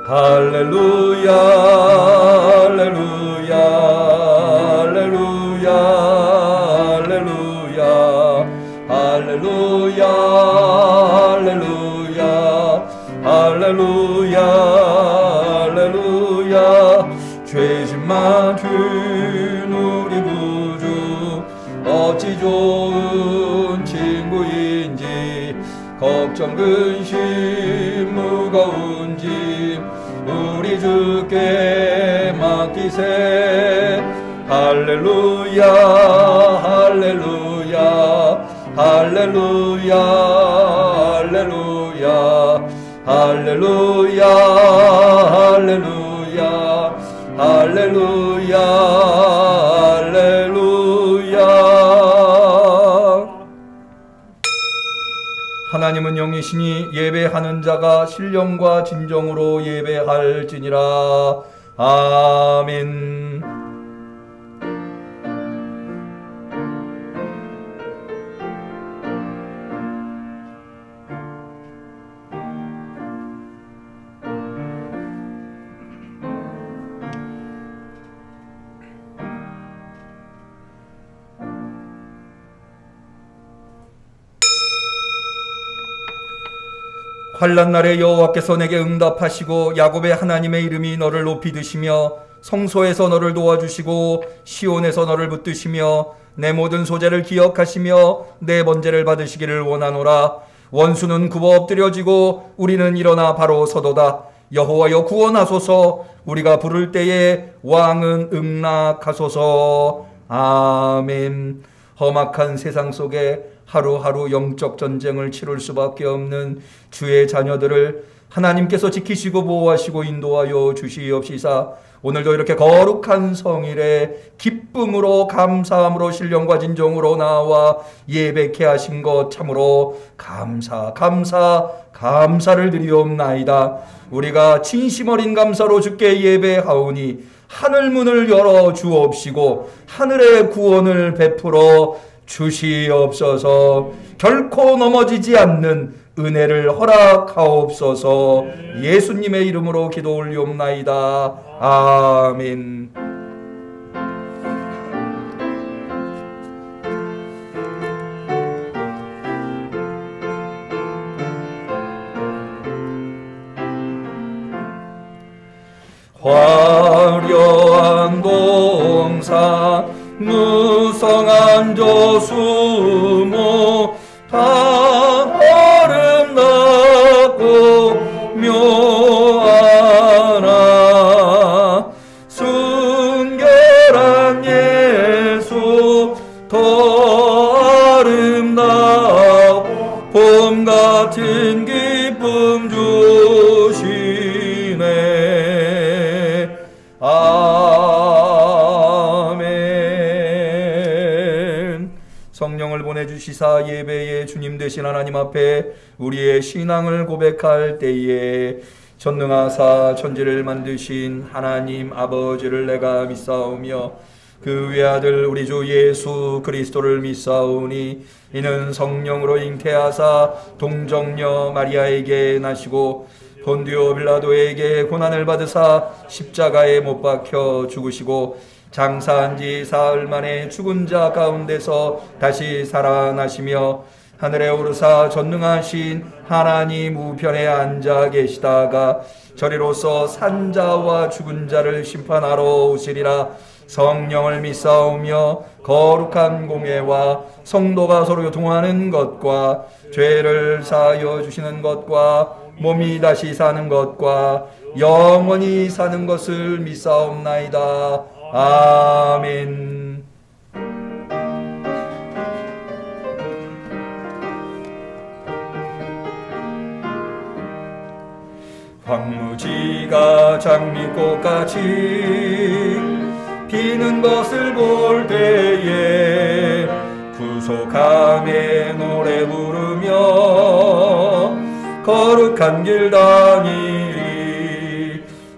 할렐루야 할렐루야 할렐루야 할렐루야 할렐루야 할렐루야 할렐루야 할렐루야 죄짐 맡은 우리 구주 어찌 좋은 친구인지 걱정 근심 무거운 짐 우리 주께 맡기세 할렐루야 할렐루야 할렐루야 할렐루야 할렐루야 할렐루야 할렐루야 할렐루야. 하나님은 영이시니 예배하는 자가 신령과 진정으로 예배할지니라. 아멘. 환난 날에 여호와께서 내게 응답하시고 야곱의 하나님의 이름이 너를 높이 드시며 성소에서 너를 도와주시고 시온에서 너를 붙드시며 내 모든 소재를 기억하시며 내 번제를 받으시기를 원하노라. 원수는 굽어 엎드려지고 우리는 일어나 바로 서도다. 여호와여 구원하소서. 우리가 부를 때에 왕은 응낙하소서. 아멘. 험악한 세상 속에 하루하루 영적 전쟁을 치룰 수밖에 없는 주의 자녀들을 하나님께서 지키시고 보호하시고 인도하여 주시옵시사. 오늘도 이렇게 거룩한 성일에 기쁨으로 감사함으로 신령과 진정으로 나와 예배케 하신 것 참으로 감사를 드리옵나이다. 우리가 진심 어린 감사로 주께 예배하오니 하늘 문을 열어 주옵시고 하늘의 구원을 베풀어 주시옵소서. 결코 넘어지지 않는 은혜를 허락하옵소서. 예수님의 이름으로 기도 올리옵나이다. 아멘. 화려한 동산 무성한 조수모 다 아름답고 묘하나 순결한 예수 더 아름다워 봄 같은 기쁨 주시네. 아멘. 성령을 보내주시사 예배의 주님 되신 하나님 앞에 우리의 신앙을 고백할 때에 전능하사 천지를 만드신 하나님 아버지를 내가 믿사오며 그 외아들 우리 주 예수 그리스도를 믿사오니 이는 성령으로 잉태하사 동정녀 마리아에게 나시고 본디오 빌라도에게 고난을 받으사 십자가에 못 박혀 죽으시고 장사한 지 사흘 만에 죽은 자 가운데서 다시 살아나시며 하늘에 오르사 전능하신 하나님 우편에 앉아 계시다가 저리로서 산자와 죽은 자를 심판하러 오시리라. 성령을 믿사오며 거룩한 공예와 성도가 서로 교통하는 것과 죄를 사하여 주시는 것과 몸이 다시 사는 것과 영원히 사는 것을 믿사옵나이다. 아멘. 황무지가 장미꽃같이 피는 것을 볼 때에 구속함에 노래 부르며 거룩한 길 다니리.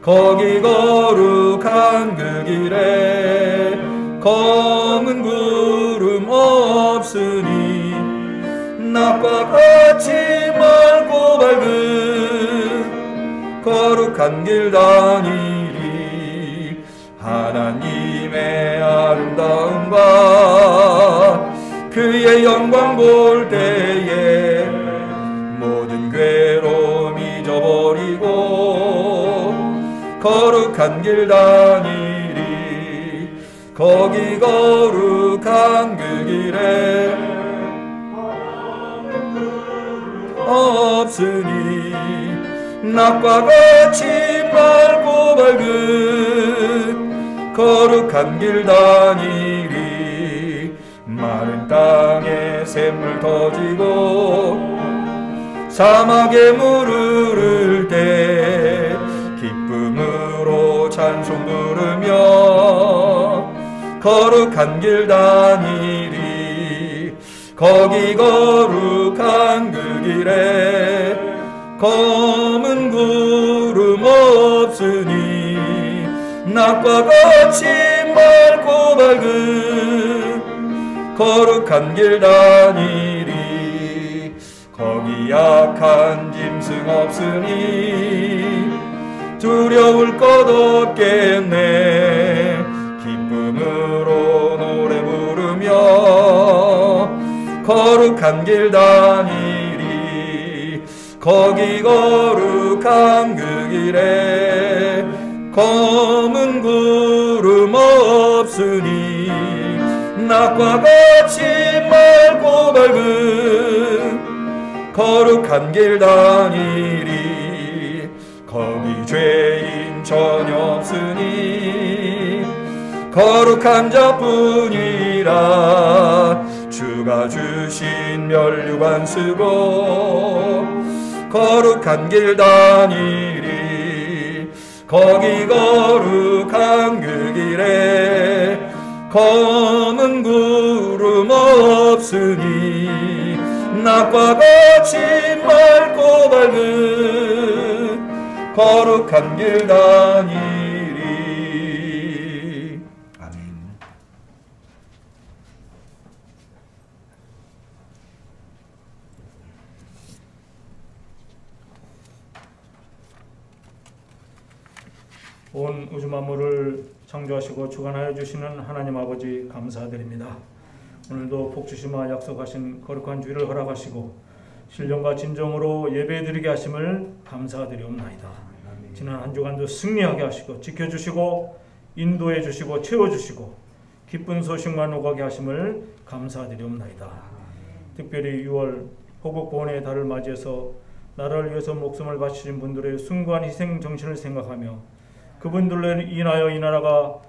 거기 거룩한 그 길에 검은 구름 없으니 낮과 같이 맑고 밝은 거룩한 길 다니리. 하나님의 아름다움과 그의 영광 볼 때에 모든 괴로움 잊어버리고 거룩한 길 다니리. 거기 거룩한 그 길에 없으니 낮과 같이 맑고 밝은 거룩한 길 다니리. 마른 땅에 샘물 터지고 사막에 물 흐를 때 기쁨으로 찬송 부르며 거룩한 길 다니리. 거기 거룩한 그 길에 검은 구름 없으니 낮과 같이 맑고 밝은 거룩한 길 다니리. 거기 약한 짐승 없으니 두려울 것 없겠네. 기쁨으로 노래 부르며 거룩한 길 다니리. 거기 거룩한 그 길에 검은 구름 없으니 낮과 같이 맑고 밝은 거룩한 길 다니리. 거기 죄인 전혀 없으니 거룩한 자뿐이라. 주가 주신 면류관 쓰고 거룩한 길 다니리. 거기 거룩한 그 길에 검은 구름 없으니 낮과 같이 맑고 밝은 거룩한 길 다니리. 아멘. 온 우주 만물을 창조하시고 주관하여 주시는 하나님 아버지 감사드립니다. 오늘도 복주시마 약속하신 거룩한 주일을 허락하시고 신령과 진정으로 예배드리게 하심을 감사드리옵나이다. 지난 한 주간도 승리하게 하시고 지켜주시고 인도해 주시고 채워주시고 기쁜 소식만 오가게 하심을 감사드리옵나이다. 특별히 6월 호국보훈의 달을 맞이해서 나라를 위해서 목숨을 바치신 분들의 숭고한 희생 정신을 생각하며 그분들로 인하여 이 나라가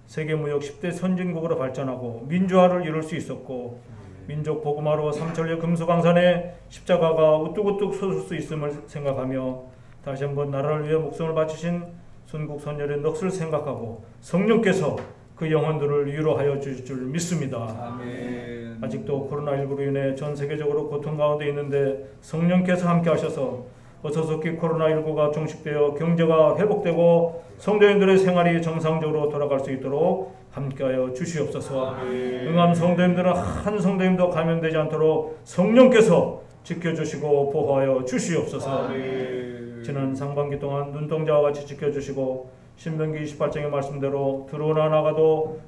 세계무역 10대 선진국으로 발전하고 민주화를 이룰 수 있었고 민족 복음화로 삼천리 금수강산에 십자가가 우뚝우뚝 솟을 수 있음을 생각하며 다시 한번 나라를 위해 목숨을 바치신 순국 선열의 넋을 생각하고 성령께서 그 영혼들을 위로하여 주실 줄 믿습니다. 아멘. 아직도 코로나19로 인해 전 세계적으로 고통 가운데 있는데 성령께서 함께 하셔서 어서속히 코로나19가 종식되어 경제가 회복되고 성도님들의 생활이 정상적으로 돌아갈 수 있도록 함께하여 주시옵소서. 응암 성도님들은 한 성도님도 감염되지 않도록 성령께서 지켜주시고 보호하여 주시옵소서. 지난 상반기 동안 눈동자와 같이 지켜주시고 신명기 28장의 말씀대로 들어오나 나가도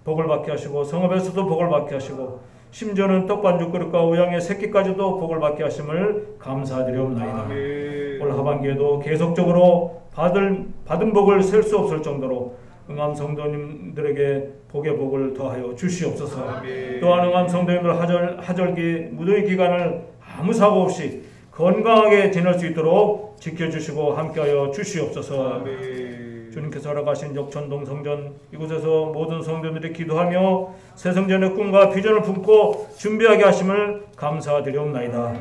복을 받게 하시고 성읍에서도 복을 받게 하시고 심지어는 떡반죽 그릇과 우양의 새끼까지도 복을 받게 하심을 감사드리옵나이다. 올 하반기에도 계속적으로 받은 복을 셀 수 없을 정도로 응암 성도님들에게 복의 복을 더하여 주시옵소서. 또한 응암 성도님들 하절기 무더위 기간을 아무 사고 없이 건강하게 지낼 수 있도록 지켜주시고 함께하여 주시옵소서. 주님께서 허락하신 역천동 성전 이곳에서 모든 성도들이 기도하며 새성전의 꿈과 비전을 품고 준비하게 하심을 감사드리옵나이다.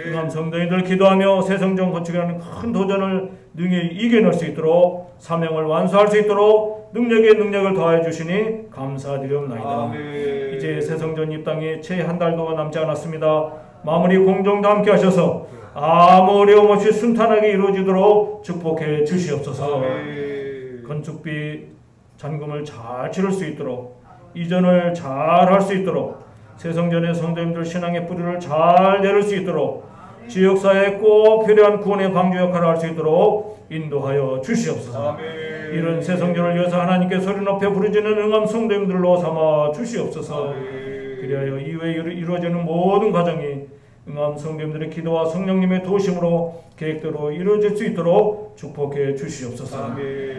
응암 성도님들 기도하며 새성전 건축이라는 큰 도전을 능히 이겨낼 수 있도록 사명을 완수할 수 있도록 능력에 능력을 더하여 주시니 감사드리옵나이다. 이제 새성전 입당이 채 한 달도 남지 않았습니다. 마무리 공정도 함께 하셔서 아무 어려움 없이 순탄하게 이루어지도록 축복해 주시옵소서. 건축비 잔금을 잘 치를 수 있도록 이전을 잘 할 수 있도록 새성전의 성도님들 신앙의 뿌리를 잘 내릴 수 있도록 지역사회에 꼭 필요한 구원의 방주 역할을 할 수 있도록 인도하여 주시옵소서. 이런 새 성전을 위해서 하나님께 소리 높여 부르짖는 응암 성도님들로 삼아 주시옵소서. 그리하여 이후에 이루어지는 모든 과정이 응암 성도님들의 기도와 성령님의 도심으로 계획대로 이루어질 수 있도록 축복해 주시옵소서.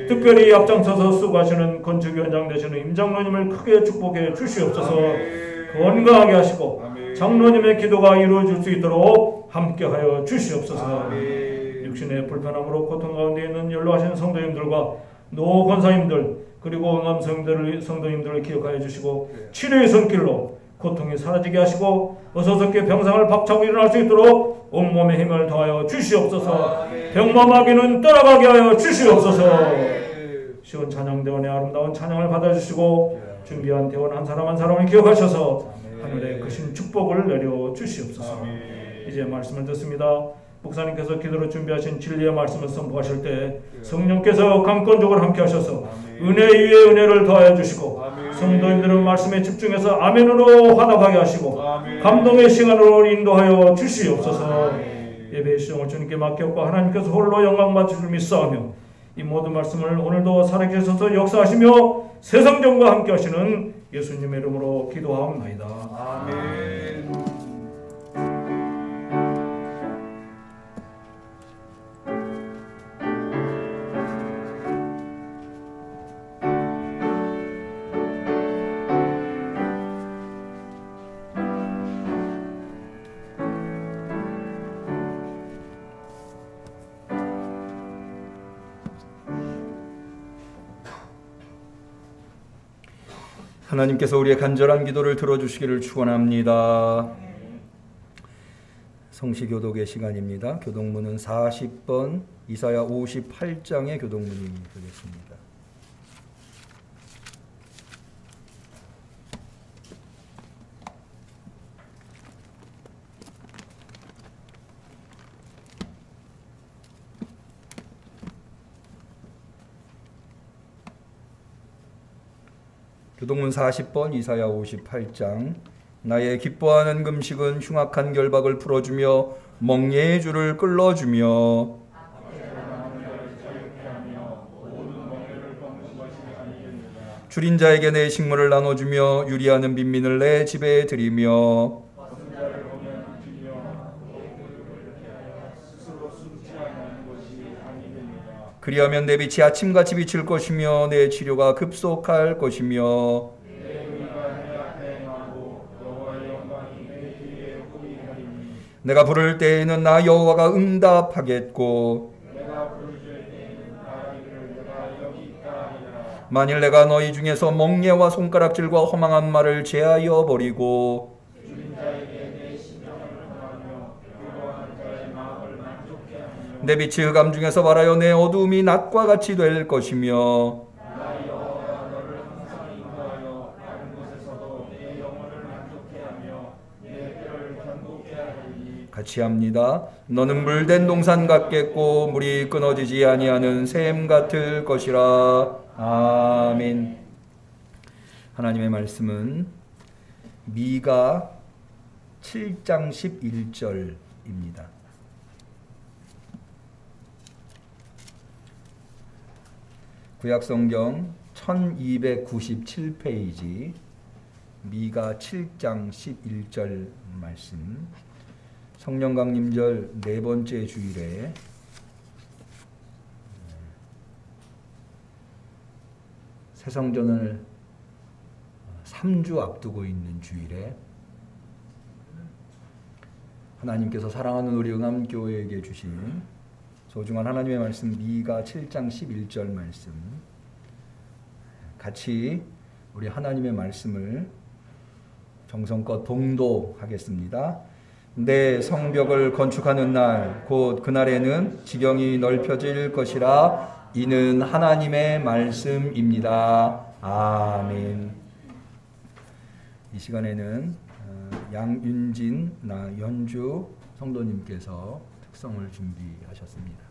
특별히 앞장서서 수고하시는 건축위원장 되시는 임장로님을 크게 축복해 주시옵소서. 건강하게 하시고 장로님의 기도가 이루어질 수 있도록 함께하여 주시옵소서. 육신의 불편함으로 고통 가운데 있는 연로하신 성도님들과 노 권사님들 그리고 응암 성도님들을 기억하여 주시고 치료의 손길로 고통이 사라지게 하시고 어서섭게 병상을 박차고 일어날 수 있도록 온몸의 힘을 더하여 주시옵소서. 병마마귀는 떠나가게 하여 주시옵소서. 시온 찬양대원의 아름다운 찬양을 받아주시고 준비한 대원 한 사람 한 사람을 기억하셔서 하늘의 크신 축복을 내려 주시옵소서. 이제 말씀을 듣습니다. 목사님께서 기도로 준비하신 진리의 말씀을 선포하실 때 성령께서 강권적으로 함께 하셔서 은혜 위에 은혜를 더하여 주시고 성도님들은 말씀에 집중해서 아멘으로 화답하게 하시고 감동의 시간으로 인도하여 주시옵소서. 예배의 시종을 주님께 맡겼고 하나님께서 홀로 영광 받으실 줄 믿사오며 이 모든 말씀을 오늘도 살아계셔서 역사하시며 세상정과 함께 하시는 예수님의 이름으로 기도하옵나이다. 아멘. 하나님께서 우리의 간절한 기도를 들어주시기를 축원합니다. 성시교독의 시간입니다. 교독문은 40번 이사야 58장의 교독문이 되겠습니다. 교독문 40번 이사야 58장. 나의 기뻐하는 금식은 흉악한 결박을 풀어주며 멍예의 줄을 끌어주며 줄인 자에게 내 식물을 나눠주며 유리하는 빈민을 내 집에 들이며 그리하면 내 빛이 아침같이 비칠 것이며 내 치료가 급속할 것이며 내가 부를 때에는 나 여호와가 응답하겠고 만일 내가 너희 중에서 멍예와 손가락질과 허망한 말을 제하여 버리고 내 빛이 흑암 중에서 발하여 내 어두움이 낮과 같이 될 것이며 같이 합니다. 너는 물된 동산 같겠고 물이 끊어지지 아니하는 샘 같을 것이라. 아멘. 하나님의 말씀은 미가 7장 11절입니다. 구약성경 1297페이지 미가 7장 11절 말씀. 성령 강림절 네 번째 주일에 새성전을 3주 앞두고 있는 주일에 하나님께서 사랑하는 우리 응암교회에게 주신 소중한 하나님의 말씀 미가 7장 11절 말씀 같이 우리 하나님의 말씀을 정성껏 봉독하겠습니다. 내 성벽을 건축하는 날 곧 그날에는 지경이 넓혀질 것이라. 이는 하나님의 말씀입니다. 아멘. 이 시간에는 양윤진 연주 성도님께서 특성을 준비하셨습니다.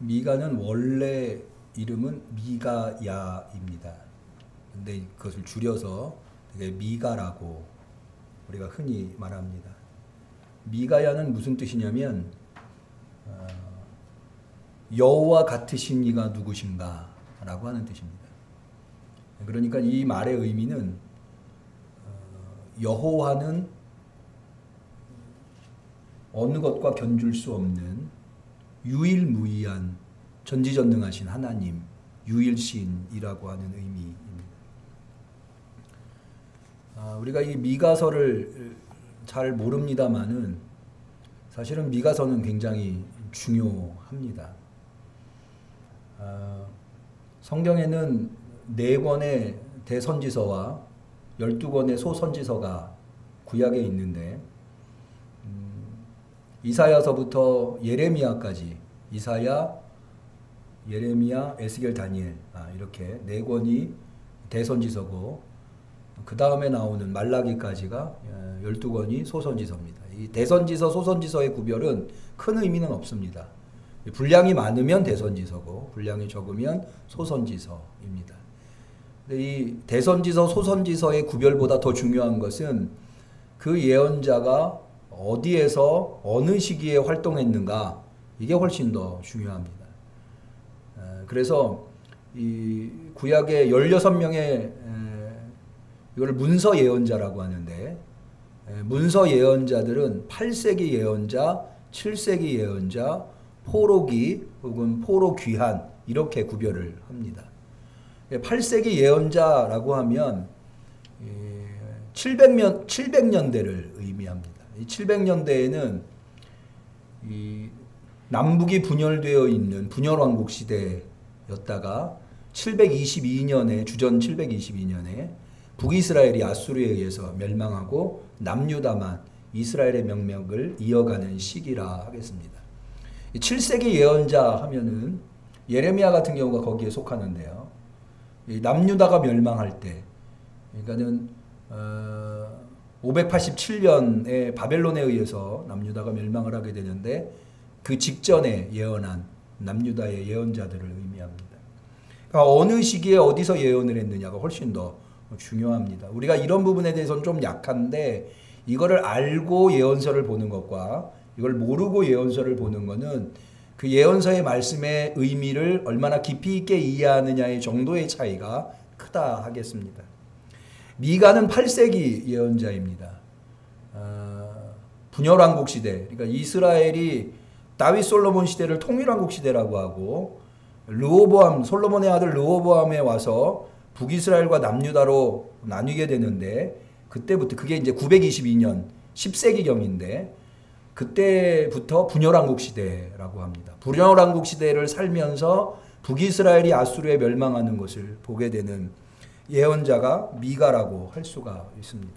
미가는 원래 이름은 미가야입니다. 근데 그것을 줄여서 되게 미가라고 우리가 흔히 말합니다. 미가야는 무슨 뜻이냐면 여호와 같으신 이가 누구신가 라고 하는 뜻입니다. 그러니까 이 말의 의미는 여호와는 어느 것과 견줄 수 없는 유일무이한 전지전능하신 하나님, 유일신이라고 하는 의미입니다. 우리가 이 미가서를 잘 모릅니다만은 사실은 미가서는 굉장히 중요합니다. 성경에는 4권의 대선지서와 12권의 소선지서가 구약에 있는데 이사야서부터 예레미야까지 이사야, 예레미야, 에스겔, 다니엘 이렇게 4권이 대선지서고 그 다음에 나오는 말라기까지가 12권이 소선지서입니다. 이 대선지서, 소선지서의 구별은 큰 의미는 없습니다. 분량이 많으면 대선지서고 분량이 적으면 소선지서입니다. 근데 이 대선지서, 소선지서의 구별보다 더 중요한 것은 그 예언자가 어디에서 어느 시기에 활동했는가 이게 훨씬 더 중요합니다. 그래서 이 구약의 16명의 이걸 문서 예언자라고 하는데 문서 예언자들은 8세기 예언자, 7세기 예언자, 포로기 혹은 포로귀한 이렇게 구별을 합니다. 8세기 예언자라고 하면 700년대를 의미합니다. 이 700년대에는 이 남북이 분열되어 있는 분열왕국 시대였다가 722년에 주전 722년에 북이스라엘이 아수르에 의해서 멸망하고 남유다만 이스라엘의 명맥을 이어가는 시기라 하겠습니다. 7세기 예언자 하면은 예레미야 같은 경우가 거기에 속하는데요. 남유다가 멸망할 때, 그러니까는 587년에 바벨론에 의해서 남유다가 멸망을 하게 되는데 그 직전에 예언한 남유다의 예언자들을 의미합니다. 그러니까 어느 시기에 어디서 예언을 했느냐가 훨씬 더 중요합니다. 우리가 이런 부분에 대해서는 좀 약한데 이거를 알고 예언서를 보는 것과 이걸 모르고 예언서를 보는 것은 그 예언서의 말씀의 의미를 얼마나 깊이 있게 이해하느냐의 정도의 차이가 크다 하겠습니다. 미가는 8세기 예언자입니다. 분열왕국 시대, 그러니까 이스라엘이 다윗 솔로몬 시대를 통일왕국 시대라고 하고 르호보암, 솔로몬의 아들 르호보암에 와서 북이스라엘과 남유다로 나뉘게 되는데 그때부터 그게 이제 922년 10세기경인데 그때부터 분열왕국 시대라고 합니다. 분열왕국 시대를 살면서 북이스라엘이 아수르에 멸망하는 것을 보게 되는 예언자가 미가라고 할 수가 있습니다.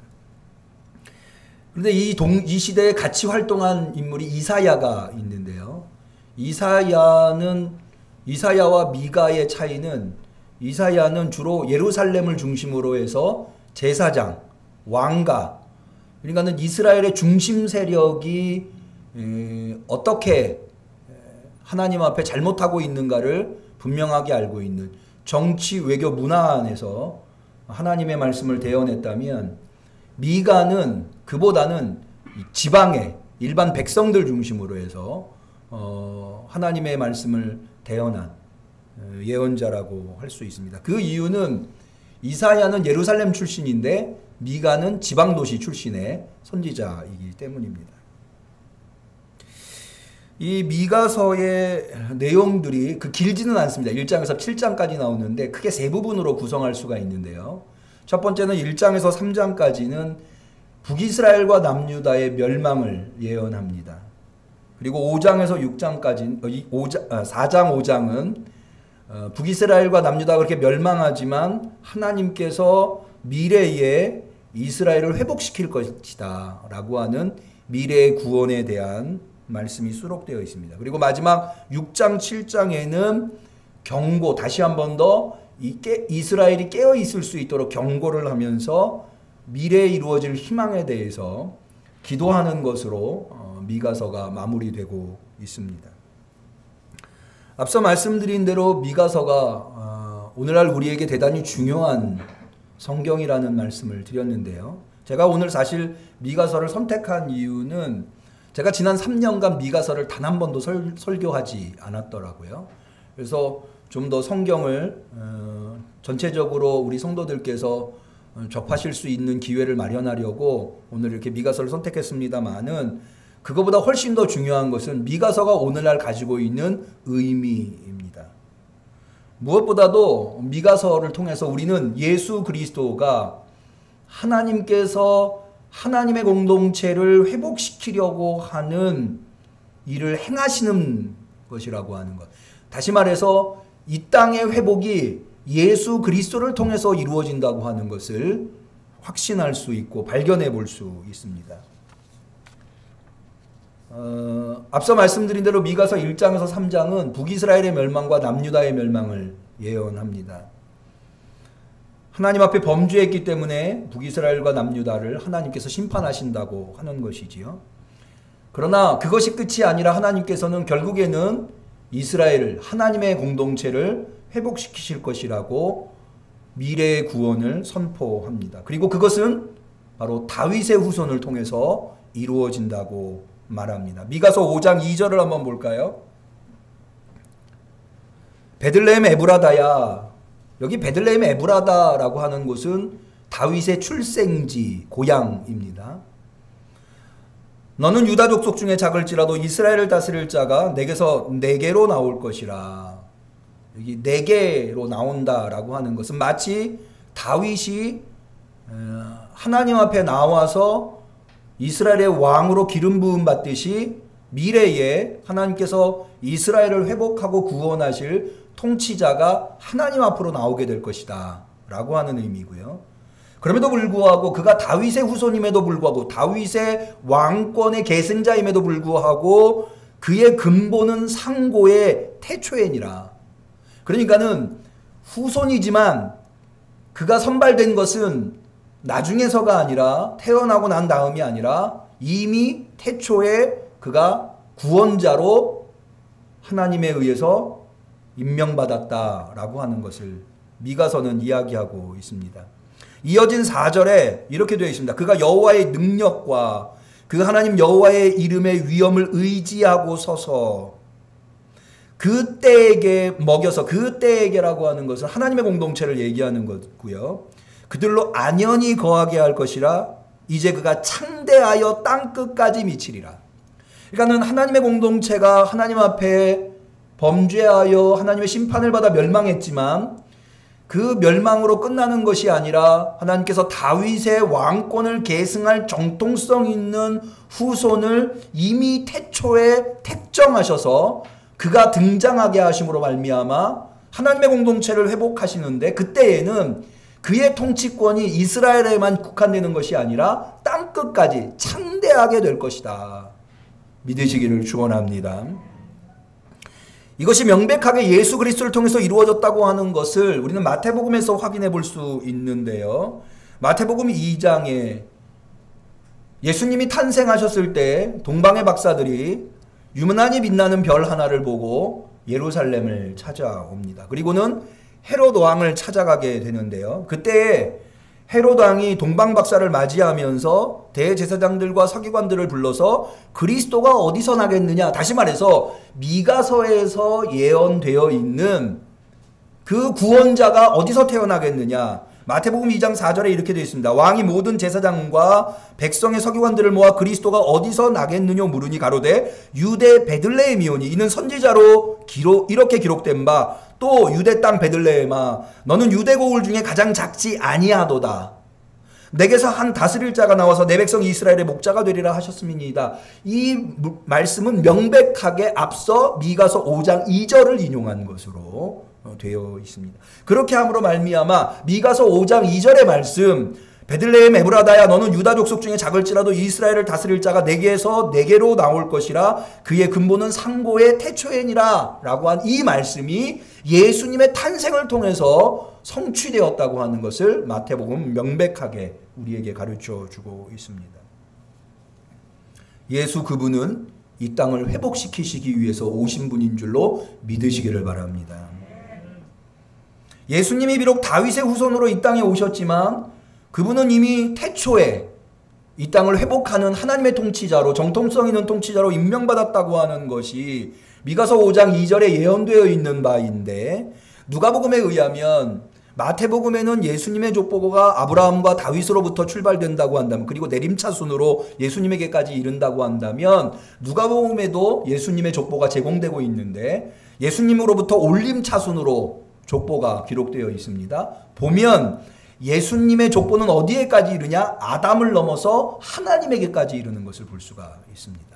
그런데 이 시대에 같이 활동한 인물이 이사야가 있는데요. 이사야와 미가의 차이는 이사야는 주로 예루살렘을 중심으로 해서 제사장, 왕가, 그러니까는 이스라엘의 중심 세력이 어떻게 하나님 앞에 잘못하고 있는가를 분명하게 알고 있는 정치, 외교, 문화 안에서 하나님의 말씀을 대언했다면 미가는 그보다는 지방의 일반 백성들 중심으로 해서 하나님의 말씀을 대언한 예언자라고 할 수 있습니다. 그 이유는 이사야는 예루살렘 출신인데 미가는 지방도시 출신의 선지자이기 때문입니다. 이 미가서의 내용들이 길지는 않습니다. 1장에서 7장까지 나오는데 크게 3부분으로 구성할 수가 있는데요. 첫 번째는 1장에서 3장까지는 북이스라엘과 남유다의 멸망을 예언합니다. 그리고 5장에서 6장까지 4장 5장은 북이스라엘과 남유다가 그렇게 멸망하지만 하나님께서 미래에 이스라엘을 회복시킬 것이다 라고 하는 미래의 구원에 대한 말씀이 수록되어 있습니다. 그리고 마지막 6장 7장에는 경고, 다시 한 번 더 이스라엘이 깨어 있을 수 있도록 경고를 하면서 미래에 이루어질 희망에 대해서 기도하는 것으로 미가서가 마무리되고 있습니다. 앞서 말씀드린 대로 미가서가 오늘날 우리에게 대단히 중요한 성경이라는 말씀을 드렸는데요. 제가 오늘 사실 미가서를 선택한 이유는 제가 지난 3년간 미가서를 단 한 번도 설교하지 않았더라고요. 그래서 좀 더 성경을 전체적으로 우리 성도들께서 접하실 수 있는 기회를 마련하려고 오늘 이렇게 미가서를 선택했습니다만은 그거보다 훨씬 더 중요한 것은 미가서가 오늘날 가지고 있는 의미입니다. 무엇보다도 미가서를 통해서 우리는 예수 그리스도가 하나님께서 하나님의 공동체를 회복시키려고 하는 일을 행하시는 것이라고 하는 것. 다시 말해서 이 땅의 회복이 예수 그리스도를 통해서 이루어진다고 하는 것을 확신할 수 있고 발견해 볼 수 있습니다. 앞서 말씀드린 대로 미가서 1장에서 3장은 북이스라엘의 멸망과 남유다의 멸망을 예언합니다. 하나님 앞에 범죄했기 때문에 북이스라엘과 남유다를 하나님께서 심판하신다고 하는 것이지요. 그러나 그것이 끝이 아니라 하나님께서는 결국에는 이스라엘을, 하나님의 공동체를 회복시키실 것이라고 미래의 구원을 선포합니다. 그리고 그것은 바로 다윗의 후손을 통해서 이루어진다고 말합니다. 미가서 5장 2절을 한번 볼까요? 베들레헴 에브라다야. 여기 베들레헴 에브라다라고 하는 곳은 다윗의 출생지, 고향입니다. 너는 유다 족속 중에 작을지라도 이스라엘을 다스릴 자가 내게서 네게로 나올 것이라. 여기 네게로 나온다라고 하는 것은 마치 다윗이 하나님 앞에 나와서 이스라엘의 왕으로 기름 부음 받듯이 미래에 하나님께서 이스라엘을 회복하고 구원하실 통치자가 하나님 앞으로 나오게 될 것이다 라고 하는 의미고요. 그럼에도 불구하고 그가 다윗의 후손임에도 불구하고 다윗의 왕권의 계승자임에도 불구하고 그의 근본은 상고의 태초에니라. 그러니까는 후손이지만 그가 선발된 것은 나중에서가 아니라 태어나고 난 다음이 아니라 이미 태초에 그가 구원자로 하나님에 의해서 임명받았다라고 하는 것을 미가서는 이야기하고 있습니다. 이어진 4절에 이렇게 되어 있습니다. 그가 여호와의 능력과 그 하나님 여호와의 이름의 위엄을 의지하고 서서 그때에게 먹여서, 그때에게라고 하는 것은 하나님의 공동체를 얘기하는 거고요. 그들로 안연히 거하게 할 것이라. 이제 그가 창대하여 땅끝까지 미치리라. 그러니까는 하나님의 공동체가 하나님 앞에 범죄하여 하나님의 심판을 받아 멸망했지만 그 멸망으로 끝나는 것이 아니라 하나님께서 다윗의 왕권을 계승할 정통성 있는 후손을 이미 태초에 택정하셔서 그가 등장하게 하심으로 말미암아 하나님의 공동체를 회복하시는데 그때에는 그의 통치권이 이스라엘에만 국한되는 것이 아니라 땅끝까지 창대하게 될 것이다. 믿으시기를 축원합니다. 이것이 명백하게 예수 그리스도를 통해서 이루어졌다고 하는 것을 우리는 마태복음에서 확인해 볼 수 있는데요. 마태복음 2장에 예수님이 탄생하셨을 때 동방의 박사들이 유난히 빛나는 별 하나를 보고 예루살렘을 찾아옵니다. 그리고는 헤롯 왕을 찾아가게 되는데요. 그때 헤롯 왕이 동방 박사를 맞이하면서 대제사장들과 서기관들을 불러서 그리스도가 어디서 나겠느냐, 다시 말해서 미가서에서 예언되어 있는 그 구원자가 어디서 태어나겠느냐. 마태복음 2장 4절에 이렇게 되어 있습니다. 왕이 모든 제사장과 백성의 서기관들을 모아 그리스도가 어디서 나겠느냐 물으니 가로되 유대 베들레헴이오니 이는 선지자로 이렇게 기록된 바 또 유대 땅 베들레헴아 너는 유대 고을 중에 가장 작지 아니하도다. 내게서 한 다스릴 자가 나와서 내 백성 이스라엘의 목자가 되리라 하셨음이니이다. 이 말씀은 명백하게 앞서 미가서 5장 2절을 인용한 것으로 되어 있습니다. 그렇게 함으로 말미암아 미가서 5장 2절의 말씀 베들레헴 에브라다야 너는 유다 족속 중에 작을지라도 이스라엘을 다스릴 자가 내게서 내게로 나올 것이라 그의 근본은 상고의 태초에니라 라고 한 이 말씀이 예수님의 탄생을 통해서 성취되었다고 하는 것을 마태복음 명백하게 우리에게 가르쳐 주고 있습니다. 예수 그분은 이 땅을 회복시키시기 위해서 오신 분인 줄로 믿으시기를 바랍니다. 예수님이 비록 다윗의 후손으로 이 땅에 오셨지만 그분은 이미 태초에 이 땅을 회복하는 하나님의 통치자로, 정통성 있는 통치자로 임명받았다고 하는 것이 미가서 5장 2절에 예언되어 있는 바인데, 누가복음에 의하면 마태복음에는 예수님의 족보가 아브라함과 다윗으로부터 출발된다고 한다면, 그리고 내림차순으로 예수님에게까지 이른다고 한다면, 누가복음에도 예수님의 족보가 제공되고 있는데 예수님으로부터 올림차순으로 족보가 기록되어 있습니다. 보면 예수님의 족보는 어디에까지 이르냐? 아담을 넘어서 하나님에게까지 이르는 것을 볼 수가 있습니다.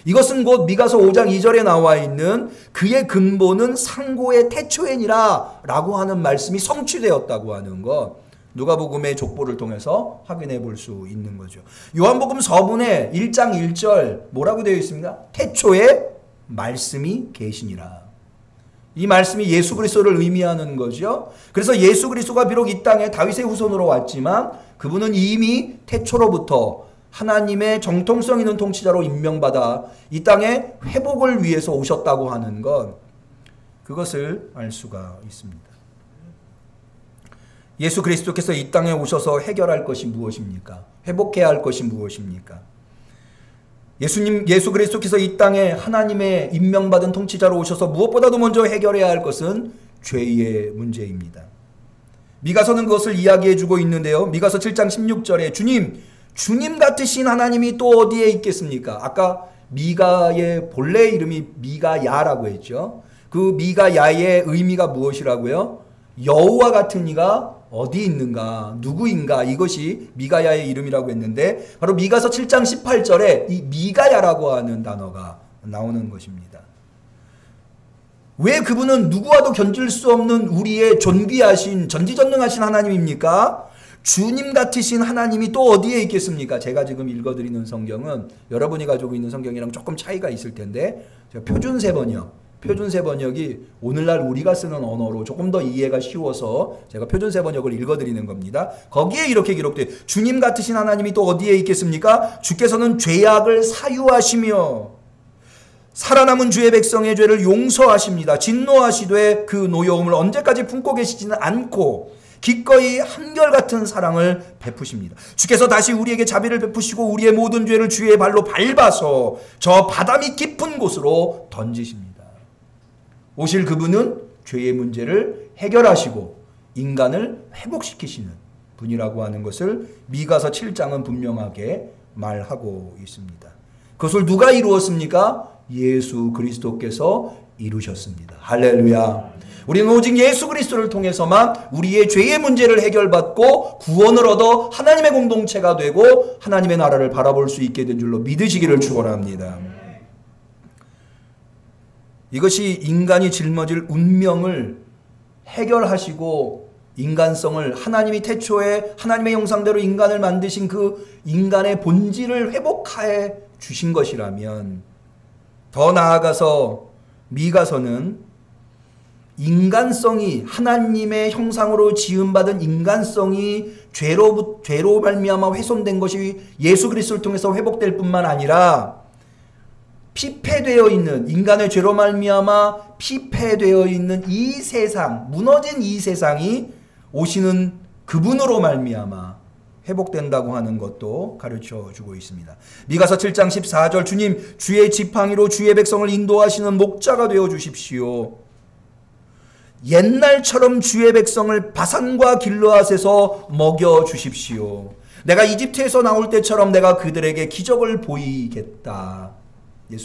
이것은 곧 미가서 5장 2절에 나와 있는 그의 근본은 상고의 태초에니라 라고 하는 말씀이 성취되었다고 하는 것, 누가복음의 족보를 통해서 확인해 볼 수 있는 거죠. 요한복음 서문에 1장 1절 뭐라고 되어 있습니까? 태초에 말씀이 계시니라. 이 말씀이 예수 그리스도를 의미하는 거죠. 그래서 예수 그리스도가 비록 이 땅에 다윗의 후손으로 왔지만 그분은 이미 태초로부터 하나님의 정통성 있는 통치자로 임명받아 이 땅에 회복을 위해서 오셨다고 하는 것, 그것을 알 수가 있습니다. 예수 그리스도께서 이 땅에 오셔서 해결할 것이 무엇입니까? 회복해야 할 것이 무엇입니까? 예수 그리스도께서 이 땅에 하나님의 임명받은 통치자로 오셔서 무엇보다도 먼저 해결해야 할 것은 죄의 문제입니다. 미가서는 그것을 이야기해 주고 있는데요. 미가서 7장 16절에 주님 같으신 하나님이 또 어디에 있겠습니까? 아까 미가의 본래 이름이 미가야라고 했죠. 그 미가야의 의미가 무엇이라고요? 여호와 같은 이가 어디 있는가, 누구인가, 이것이 미가야의 이름이라고 했는데 바로 미가서 7장 18절에 이 미가야라고 하는 단어가 나오는 것입니다. 왜 그분은 누구와도 견줄 수 없는 우리의 존귀하신 전지전능하신 하나님입니까? 주님 같으신 하나님이 또 어디에 있겠습니까? 제가 지금 읽어드리는 성경은 여러분이 가지고 있는 성경이랑 조금 차이가 있을 텐데, 제가 표준세 번역이 오늘날 우리가 쓰는 언어로 조금 더 이해가 쉬워서 제가 표준세 번역을 읽어드리는 겁니다. 거기에 이렇게 기록돼요. 주님 같으신 하나님이 또 어디에 있겠습니까? 주께서는 죄악을 사유하시며 살아남은 주의 백성의 죄를 용서하십니다. 진노하시되 그 노여움을 언제까지 품고 계시지는 않고 기꺼이 한결같은 사랑을 베푸십니다. 주께서 다시 우리에게 자비를 베푸시고 우리의 모든 죄를 주의 발로 밟아서 저 바다밑 깊은 곳으로 던지십니다. 오실 그분은 죄의 문제를 해결하시고 인간을 회복시키시는 분이라고 하는 것을 미가서 7장은 분명하게 말하고 있습니다. 그것을 누가 이루었습니까? 예수 그리스도께서 이루셨습니다. 할렐루야. 우리는 오직 예수 그리스도를 통해서만 우리의 죄의 문제를 해결받고 구원을 얻어 하나님의 공동체가 되고 하나님의 나라를 바라볼 수 있게 된 줄로 믿으시기를 축원합니다. 이것이 인간이 짊어질 운명을 해결하시고 인간성을, 하나님이 태초에 하나님의 형상대로 인간을 만드신 그 인간의 본질을 회복하여 주신 것이라면, 더 나아가서 미가서는 인간성이, 하나님의 형상으로 지음받은 인간성이 죄로 말미암아 훼손된 것이 예수 그리스도를 통해서 회복될 뿐만 아니라 피폐되어 있는, 인간의 죄로 말미암아 피폐되어 있는 이 세상, 무너진 이 세상이 오시는 그분으로 말미암아 회복된다고 하는 것도 가르쳐 주고 있습니다. 미가서 7장 14절, 주님 주의 지팡이로 주의 백성을 인도하시는 목자가 되어 주십시오. 옛날처럼 주의 백성을 바산과 길르앗에서 먹여 주십시오. 내가 이집트에서 나올 때처럼 내가 그들에게 기적을 보이겠다.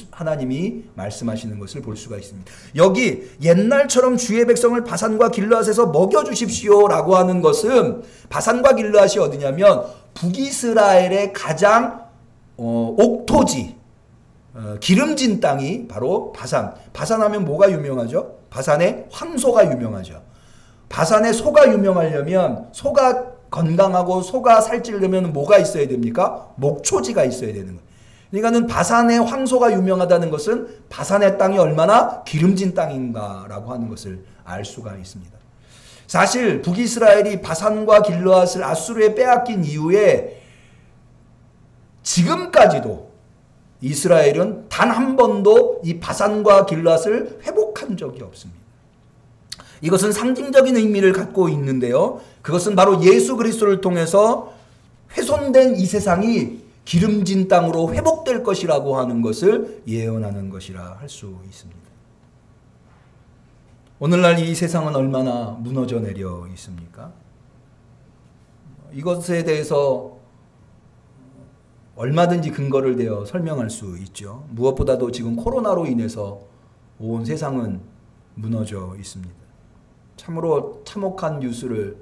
하나님이 말씀하시는 것을 볼 수가 있습니다. 여기 옛날처럼 주의 백성을 바산과 길르앗에서 먹여 주십시오 라고 하는 것은, 바산과 길르앗이 어디냐면 북이스라엘의 가장 옥토지, 기름진 땅이 바로 바산하면 뭐가 유명하죠? 바산의 황소가 유명하죠. 바산의 소가 유명하려면, 소가 건강하고 소가 살찌려면 뭐가 있어야 됩니까? 목초지가 있어야 되는 거예요. 그러니까는 바산의 황소가 유명하다는 것은 바산의 땅이 얼마나 기름진 땅인가라고 하는 것을 알 수가 있습니다. 사실 북이스라엘이 바산과 길르앗을 아수르에 빼앗긴 이후에 지금까지도 이스라엘은 단 한 번도 이 바산과 길랏을 회복한 적이 없습니다. 이것은 상징적인 의미를 갖고 있는데요. 그것은 바로 예수 그리스도를 통해서 훼손된 이 세상이 기름진 땅으로 회복될 것이라고 하는 것을 예언하는 것이라 할 수 있습니다. 오늘날 이 세상은 얼마나 무너져 내려 있습니까? 이것에 대해서 얼마든지 근거를 대어 설명할 수 있죠. 무엇보다도 지금 코로나로 인해서 온 세상은 무너져 있습니다. 참으로 참혹한 뉴스를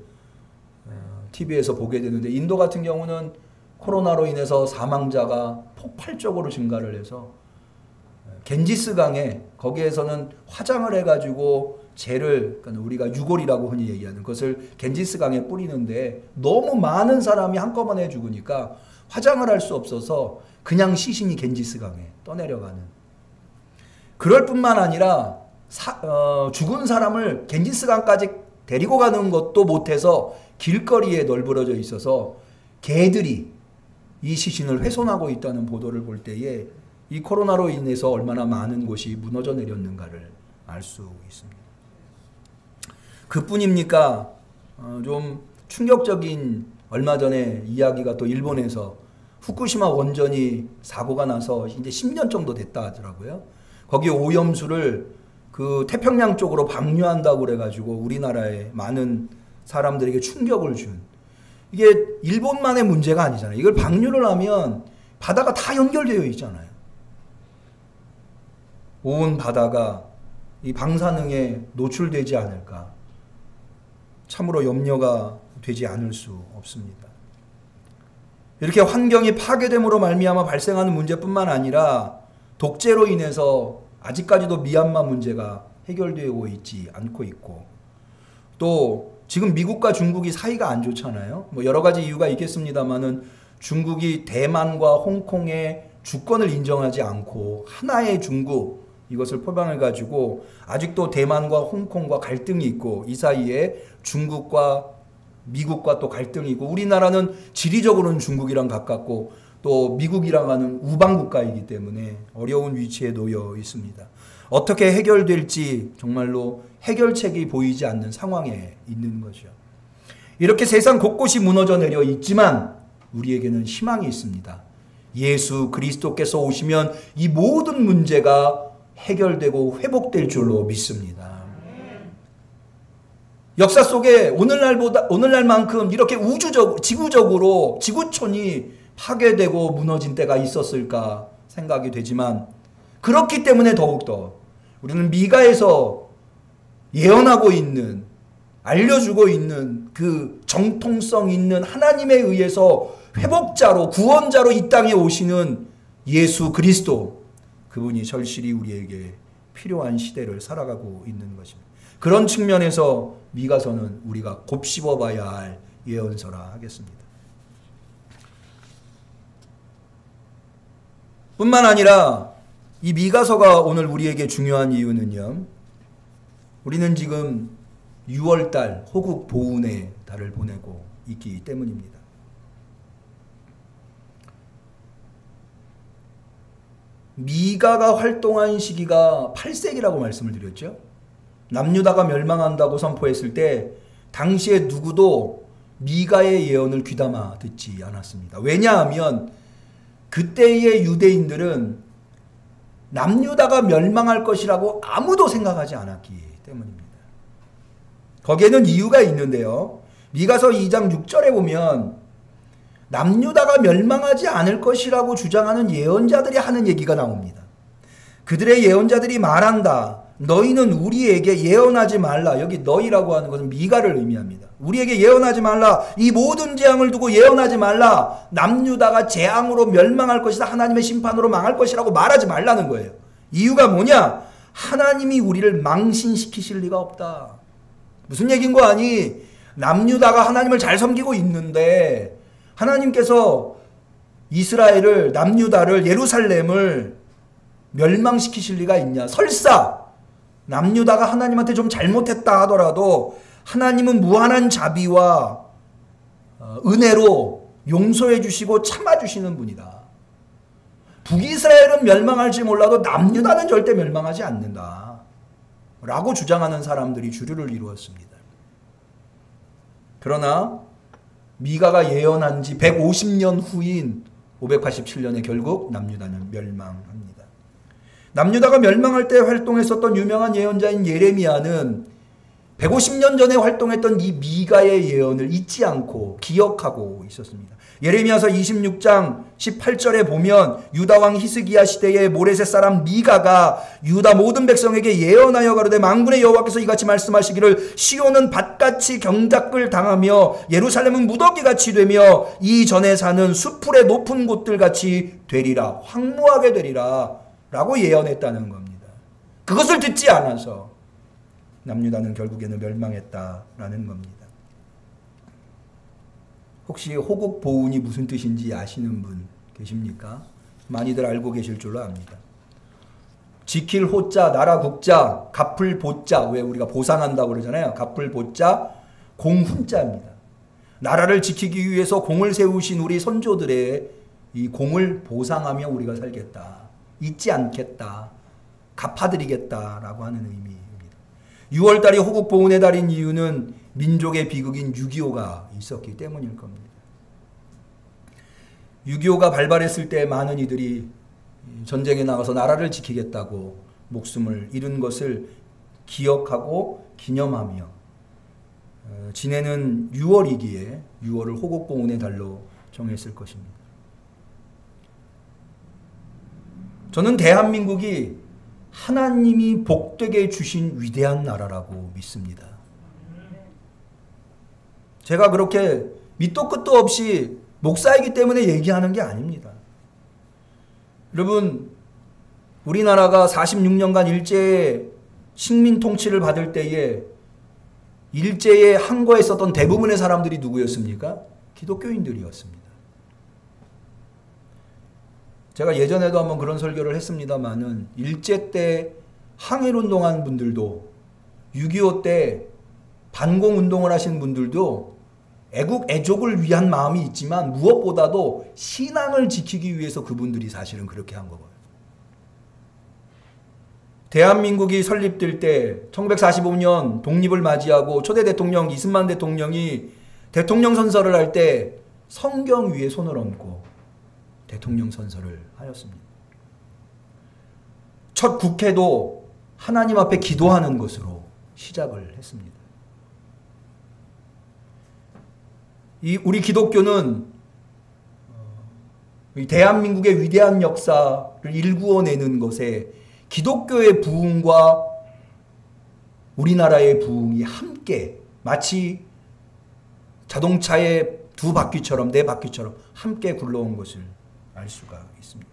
TV에서 보게 되는데, 인도 같은 경우는 코로나로 인해서 사망자가 폭발적으로 증가를 해서 겐지스강에, 거기에서는 화장을 해가지고 재를, 그러니까 우리가 유골이라고 흔히 얘기하는 것을 겐지스강에 뿌리는데 너무 많은 사람이 한꺼번에 죽으니까 화장을 할 수 없어서 그냥 시신이 겐지스강에 떠내려가는, 그럴 뿐만 아니라 죽은 사람을 겐지스강까지 데리고 가는 것도 못해서 길거리에 널브러져 있어서 개들이 이 시신을 훼손하고 있다는 보도를 볼 때에 이 코로나로 인해서 얼마나 많은 곳이 무너져 내렸는가를 알 수 있습니다. 그뿐입니까? 좀 충격적인 얼마 전에 이야기가 또 일본에서 후쿠시마 원전이 사고가 나서 이제 10년 정도 됐다 하더라고요. 거기 오염수를 그 태평양 쪽으로 방류한다고 그래가지고 우리나라에 많은 사람들에게 충격을 준, 이게 일본만의 문제가 아니잖아요. 이걸 방류를 하면 바다가 다 연결되어 있잖아요. 온 바다가 이 방사능에 노출되지 않을까, 참으로 염려가 되지 않을 수 없습니다. 이렇게 환경이 파괴됨으로 말미암아 발생하는 문제뿐만 아니라 독재로 인해서 아직까지도 미얀마 문제가 해결되어 있지 않고 있고, 또 지금 미국과 중국이 사이가 안 좋잖아요. 뭐 여러 가지 이유가 있겠습니다만은 중국이 대만과 홍콩의 주권을 인정하지 않고 하나의 중국, 이것을 표방해 가지고 아직도 대만과 홍콩과 갈등이 있고, 이 사이에 중국과 미국과 또 갈등이 있고, 우리나라는 지리적으로는 중국이랑 가깝고 또 미국이랑 하는 우방 국가이기 때문에 어려운 위치에 놓여 있습니다. 어떻게 해결될지 정말로 해결책이 보이지 않는 상황에 있는 거죠. 이렇게 세상 곳곳이 무너져 내려 있지만 우리에게는 희망이 있습니다. 예수 그리스도께서 오시면 이 모든 문제가 해결되고 회복될 줄로 믿습니다. 역사 속에 오늘날만큼 이렇게 지구적으로 지구촌이 파괴되고 무너진 때가 있었을까 생각이 되지만, 그렇기 때문에 더욱더 우리는 미가에서 예언하고 있는, 알려주고 있는 그 정통성 있는 하나님에 의해서 회복자로, 구원자로 이 땅에 오시는 예수 그리스도, 그분이 절실히 우리에게 필요한 시대를 살아가고 있는 것입니다. 그런 측면에서 미가서는 우리가 곱씹어 봐야 할 예언서라 하겠습니다. 뿐만 아니라 이 미가서가 오늘 우리에게 중요한 이유는요, 우리는 지금 6월달 호국 보훈의 달을 보내고 있기 때문입니다. 미가가 활동한 시기가 8세기라고 말씀을 드렸죠. 남유다가 멸망한다고 선포했을 때 당시에 누구도 미가의 예언을 귀담아 듣지 않았습니다. 왜냐하면 그때의 유대인들은 남유다가 멸망할 것이라고 아무도 생각하지 않았기 때문입니다. 거기에는 이유가 있는데요. 미가서 2장 6절에 보면 남유다가 멸망하지 않을 것이라고 주장하는 예언자들이 하는 얘기가 나옵니다. 그들의 예언자들이 말한다. 너희는 우리에게 예언하지 말라. 여기 너희라고 하는 것은 미가를 의미합니다. 우리에게 예언하지 말라. 이 모든 재앙을 두고 예언하지 말라. 남유다가 재앙으로 멸망할 것이다. 하나님의 심판으로 망할 것이라고 말하지 말라는 거예요. 이유가 뭐냐? 하나님이 우리를 망신시키실 리가 없다. 무슨 얘기인 거 아니? 남유다가 하나님을 잘 섬기고 있는데 하나님께서 이스라엘을, 남유다를, 예루살렘을 멸망시키실 리가 있냐? 설사 남유다가 하나님한테 좀 잘못했다 하더라도 하나님은 무한한 자비와 은혜로 용서해 주시고 참아 주시는 분이다. 북이스라엘은 멸망할지 몰라도 남유다는 절대 멸망하지 않는다 라고 주장하는 사람들이 주류를 이루었습니다. 그러나 미가가 예언한 지 150년 후인 587년에 결국 남유다는 멸망합니다. 남유다가 멸망할 때 활동했었던 유명한 예언자인 예레미야는 150년 전에 활동했던 이 미가의 예언을 잊지 않고 기억하고 있었습니다. 예레미야서 26장 18절에 보면 유다 왕 히스기야 시대의 모레셋 사람 미가가 유다 모든 백성에게 예언하여 가로되 만군의 여호와께서 이같이 말씀하시기를 시온은 밭같이 경작을 당하며 예루살렘은 무더기같이 되며 이전에 사는 수풀의 높은 곳들같이 되리라, 황무하게 되리라 라고 예언했다는 겁니다. 그것을 듣지 않아서 남유다는 결국에는 멸망했다라는 겁니다. 혹시 호국 보훈이 무슨 뜻인지 아시는 분 계십니까? 많이들 알고 계실 줄로 압니다. 지킬 호자, 나라 국자, 갚을 보자, 왜 우리가 보상한다고 그러잖아요. 갚을 보자, 공훈자입니다. 나라를 지키기 위해서 공을 세우신 우리 선조들의 이 공을 보상하며 우리가 살겠다, 잊지 않겠다, 갚아드리겠다라고 하는 의미입니다. 6월달이 호국 보훈의 달인 이유는 민족의 비극인 6.25가 있었기 때문일 겁니다. 6.25가 발발했을 때 많은 이들이 전쟁에 나가서 나라를 지키겠다고 목숨을 잃은 것을 기억하고 기념하며 지내는 6월이기에 6월을 호국 보훈의 달로 정했을 것입니다. 저는 대한민국이 하나님이 복되게 주신 위대한 나라라고 믿습니다. 제가 그렇게 밑도 끝도 없이 목사이기 때문에 얘기하는 게 아닙니다. 여러분, 우리나라가 46년간 일제의 식민 통치를 받을 때에 일제의 항거에 있었던 대부분의 사람들이 누구였습니까? 기독교인들이었습니다. 제가 예전에도 한번 그런 설교를 했습니다마는 일제 때 항일운동한 분들도 6.25 때 반공운동을 하신 분들도 애국 애족을 위한 마음이 있지만 무엇보다도 신앙을 지키기 위해서 그분들이 사실은 그렇게 한 거거든요. 대한민국이 설립될 때 1945년 독립을 맞이하고 초대 대통령 이승만 대통령이 대통령 선서를 할 때 성경 위에 손을 얹고 대통령 선서를 하였습니다. 첫 국회도 하나님 앞에 기도하는 것으로 시작을 했습니다. 우리 기독교는 대한민국의 위대한 역사를 일구어내는 것에 기독교의 부흥과 우리나라의 부흥이 함께 마치 자동차의 두 바퀴처럼 네 바퀴처럼 함께 굴러온 것을 알 수가 있습니다.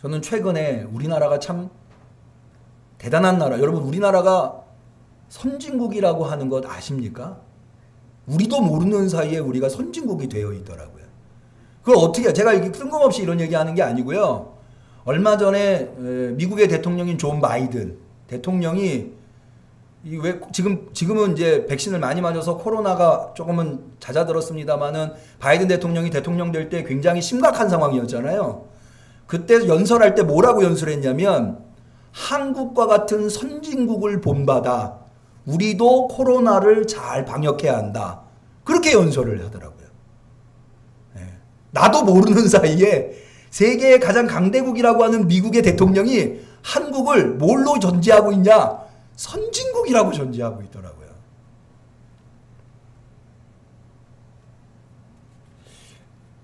저는 최근에 우리나라가 참 대단한 나라, 여러분 우리나라가 선진국이라고 하는 것 아십니까? 우리도 모르는 사이에 우리가 선진국이 되어 있더라고요. 그걸 어떻게, 제가 이렇게 뜬금없이 이런 얘기하는 게 아니고요. 얼마 전에 미국의 대통령인 존 바이든 대통령이 왜 지금은 이제 백신을 많이 맞아서 코로나가 조금은 잦아들었습니다만은 바이든 대통령이 대통령 될 때 굉장히 심각한 상황이었잖아요. 그때 연설할 때 뭐라고 연설했냐면 한국과 같은 선진국을 본받아 우리도 코로나를 잘 방역해야 한다. 그렇게 연설을 하더라고요. 네. 나도 모르는 사이에 세계의 가장 강대국이라고 하는 미국의 대통령이 한국을 뭘로 전제하고 있냐? 선진국이라고 전제하고 있더라고요.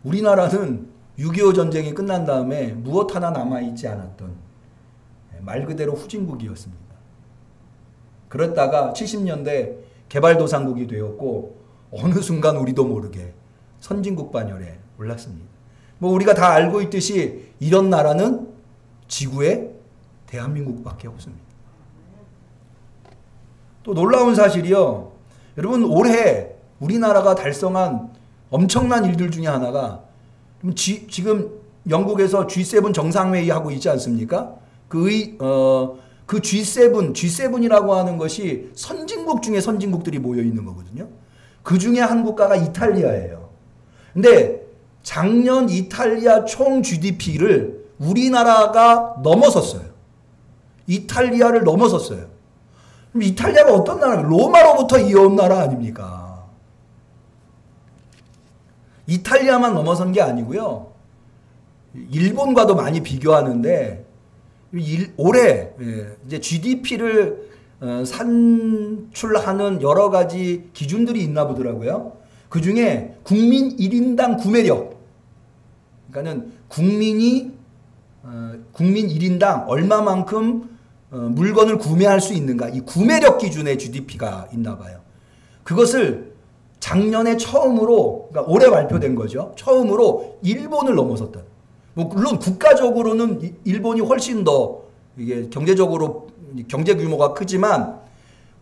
우리나라는 6.25 전쟁이 끝난 다음에 무엇 하나 남아있지 않았던 말 그대로 후진국이었습니다. 그랬다가 70년대 개발도상국이 되었고 어느 순간 우리도 모르게 선진국 반열에 올랐습니다. 뭐 우리가 다 알고 있듯이 이런 나라는 지구에 대한민국밖에 없습니다. 또 놀라운 사실이요. 여러분 올해 우리나라가 달성한 엄청난 일들 중에 하나가 지금 영국에서 G7 정상회의 하고 있지 않습니까? 그 G7이라고 하는 것이 선진국 중에 선진국들이 모여 있는 거거든요. 그 중에 한 국가가 이탈리아예요. 근데 작년 이탈리아 총 GDP를 우리나라가 넘어섰어요. 이탈리아를 넘어섰어요. 그럼 이탈리아가 어떤 나라입니까? 로마로부터 이어온 나라 아닙니까? 이탈리아만 넘어선 게 아니고요. 일본과도 많이 비교하는데 올해 이제 GDP를 산출하는 여러 가지 기준들이 있나 보더라고요. 그 중에 국민 1인당 구매력. 그러니까는 국민 1인당 얼마만큼 물건을 구매할 수 있는가. 이 구매력 기준의 GDP가 있나 봐요. 그것을 작년에 처음으로, 그러니까 올해 발표된 거죠. 처음으로 일본을 넘어섰다. 뭐 물론 국가적으로는 일본이 훨씬 더 이게 경제적으로 경제 규모가 크지만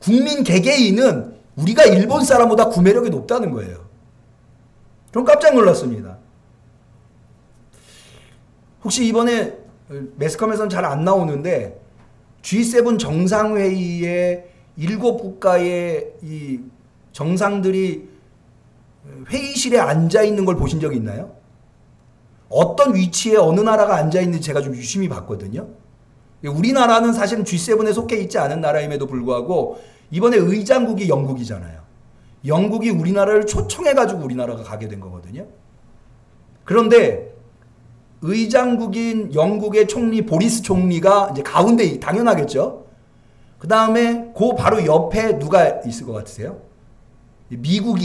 국민 개개인은 우리가 일본 사람보다 구매력이 높다는 거예요. 좀 깜짝 놀랐습니다. 혹시 이번에 매스컴에서는 잘 안 나오는데 G7 정상회의에 7국가의 이 정상들이 회의실에 앉아 있는 걸 보신 적이 있나요? 어떤 위치에 어느 나라가 앉아 있는지 제가 좀 유심히 봤거든요. 우리나라는 사실은 G7에 속해 있지 않은 나라임에도 불구하고 이번에 의장국이 영국이잖아요. 영국이 우리나라를 초청해가지고 우리나라가 가게 된 거거든요. 그런데 의장국인 영국의 총리 보리스 총리가 이제 가운데 당연하겠죠. 그 다음에 그 바로 옆에 누가 있을 것 같으세요? 미국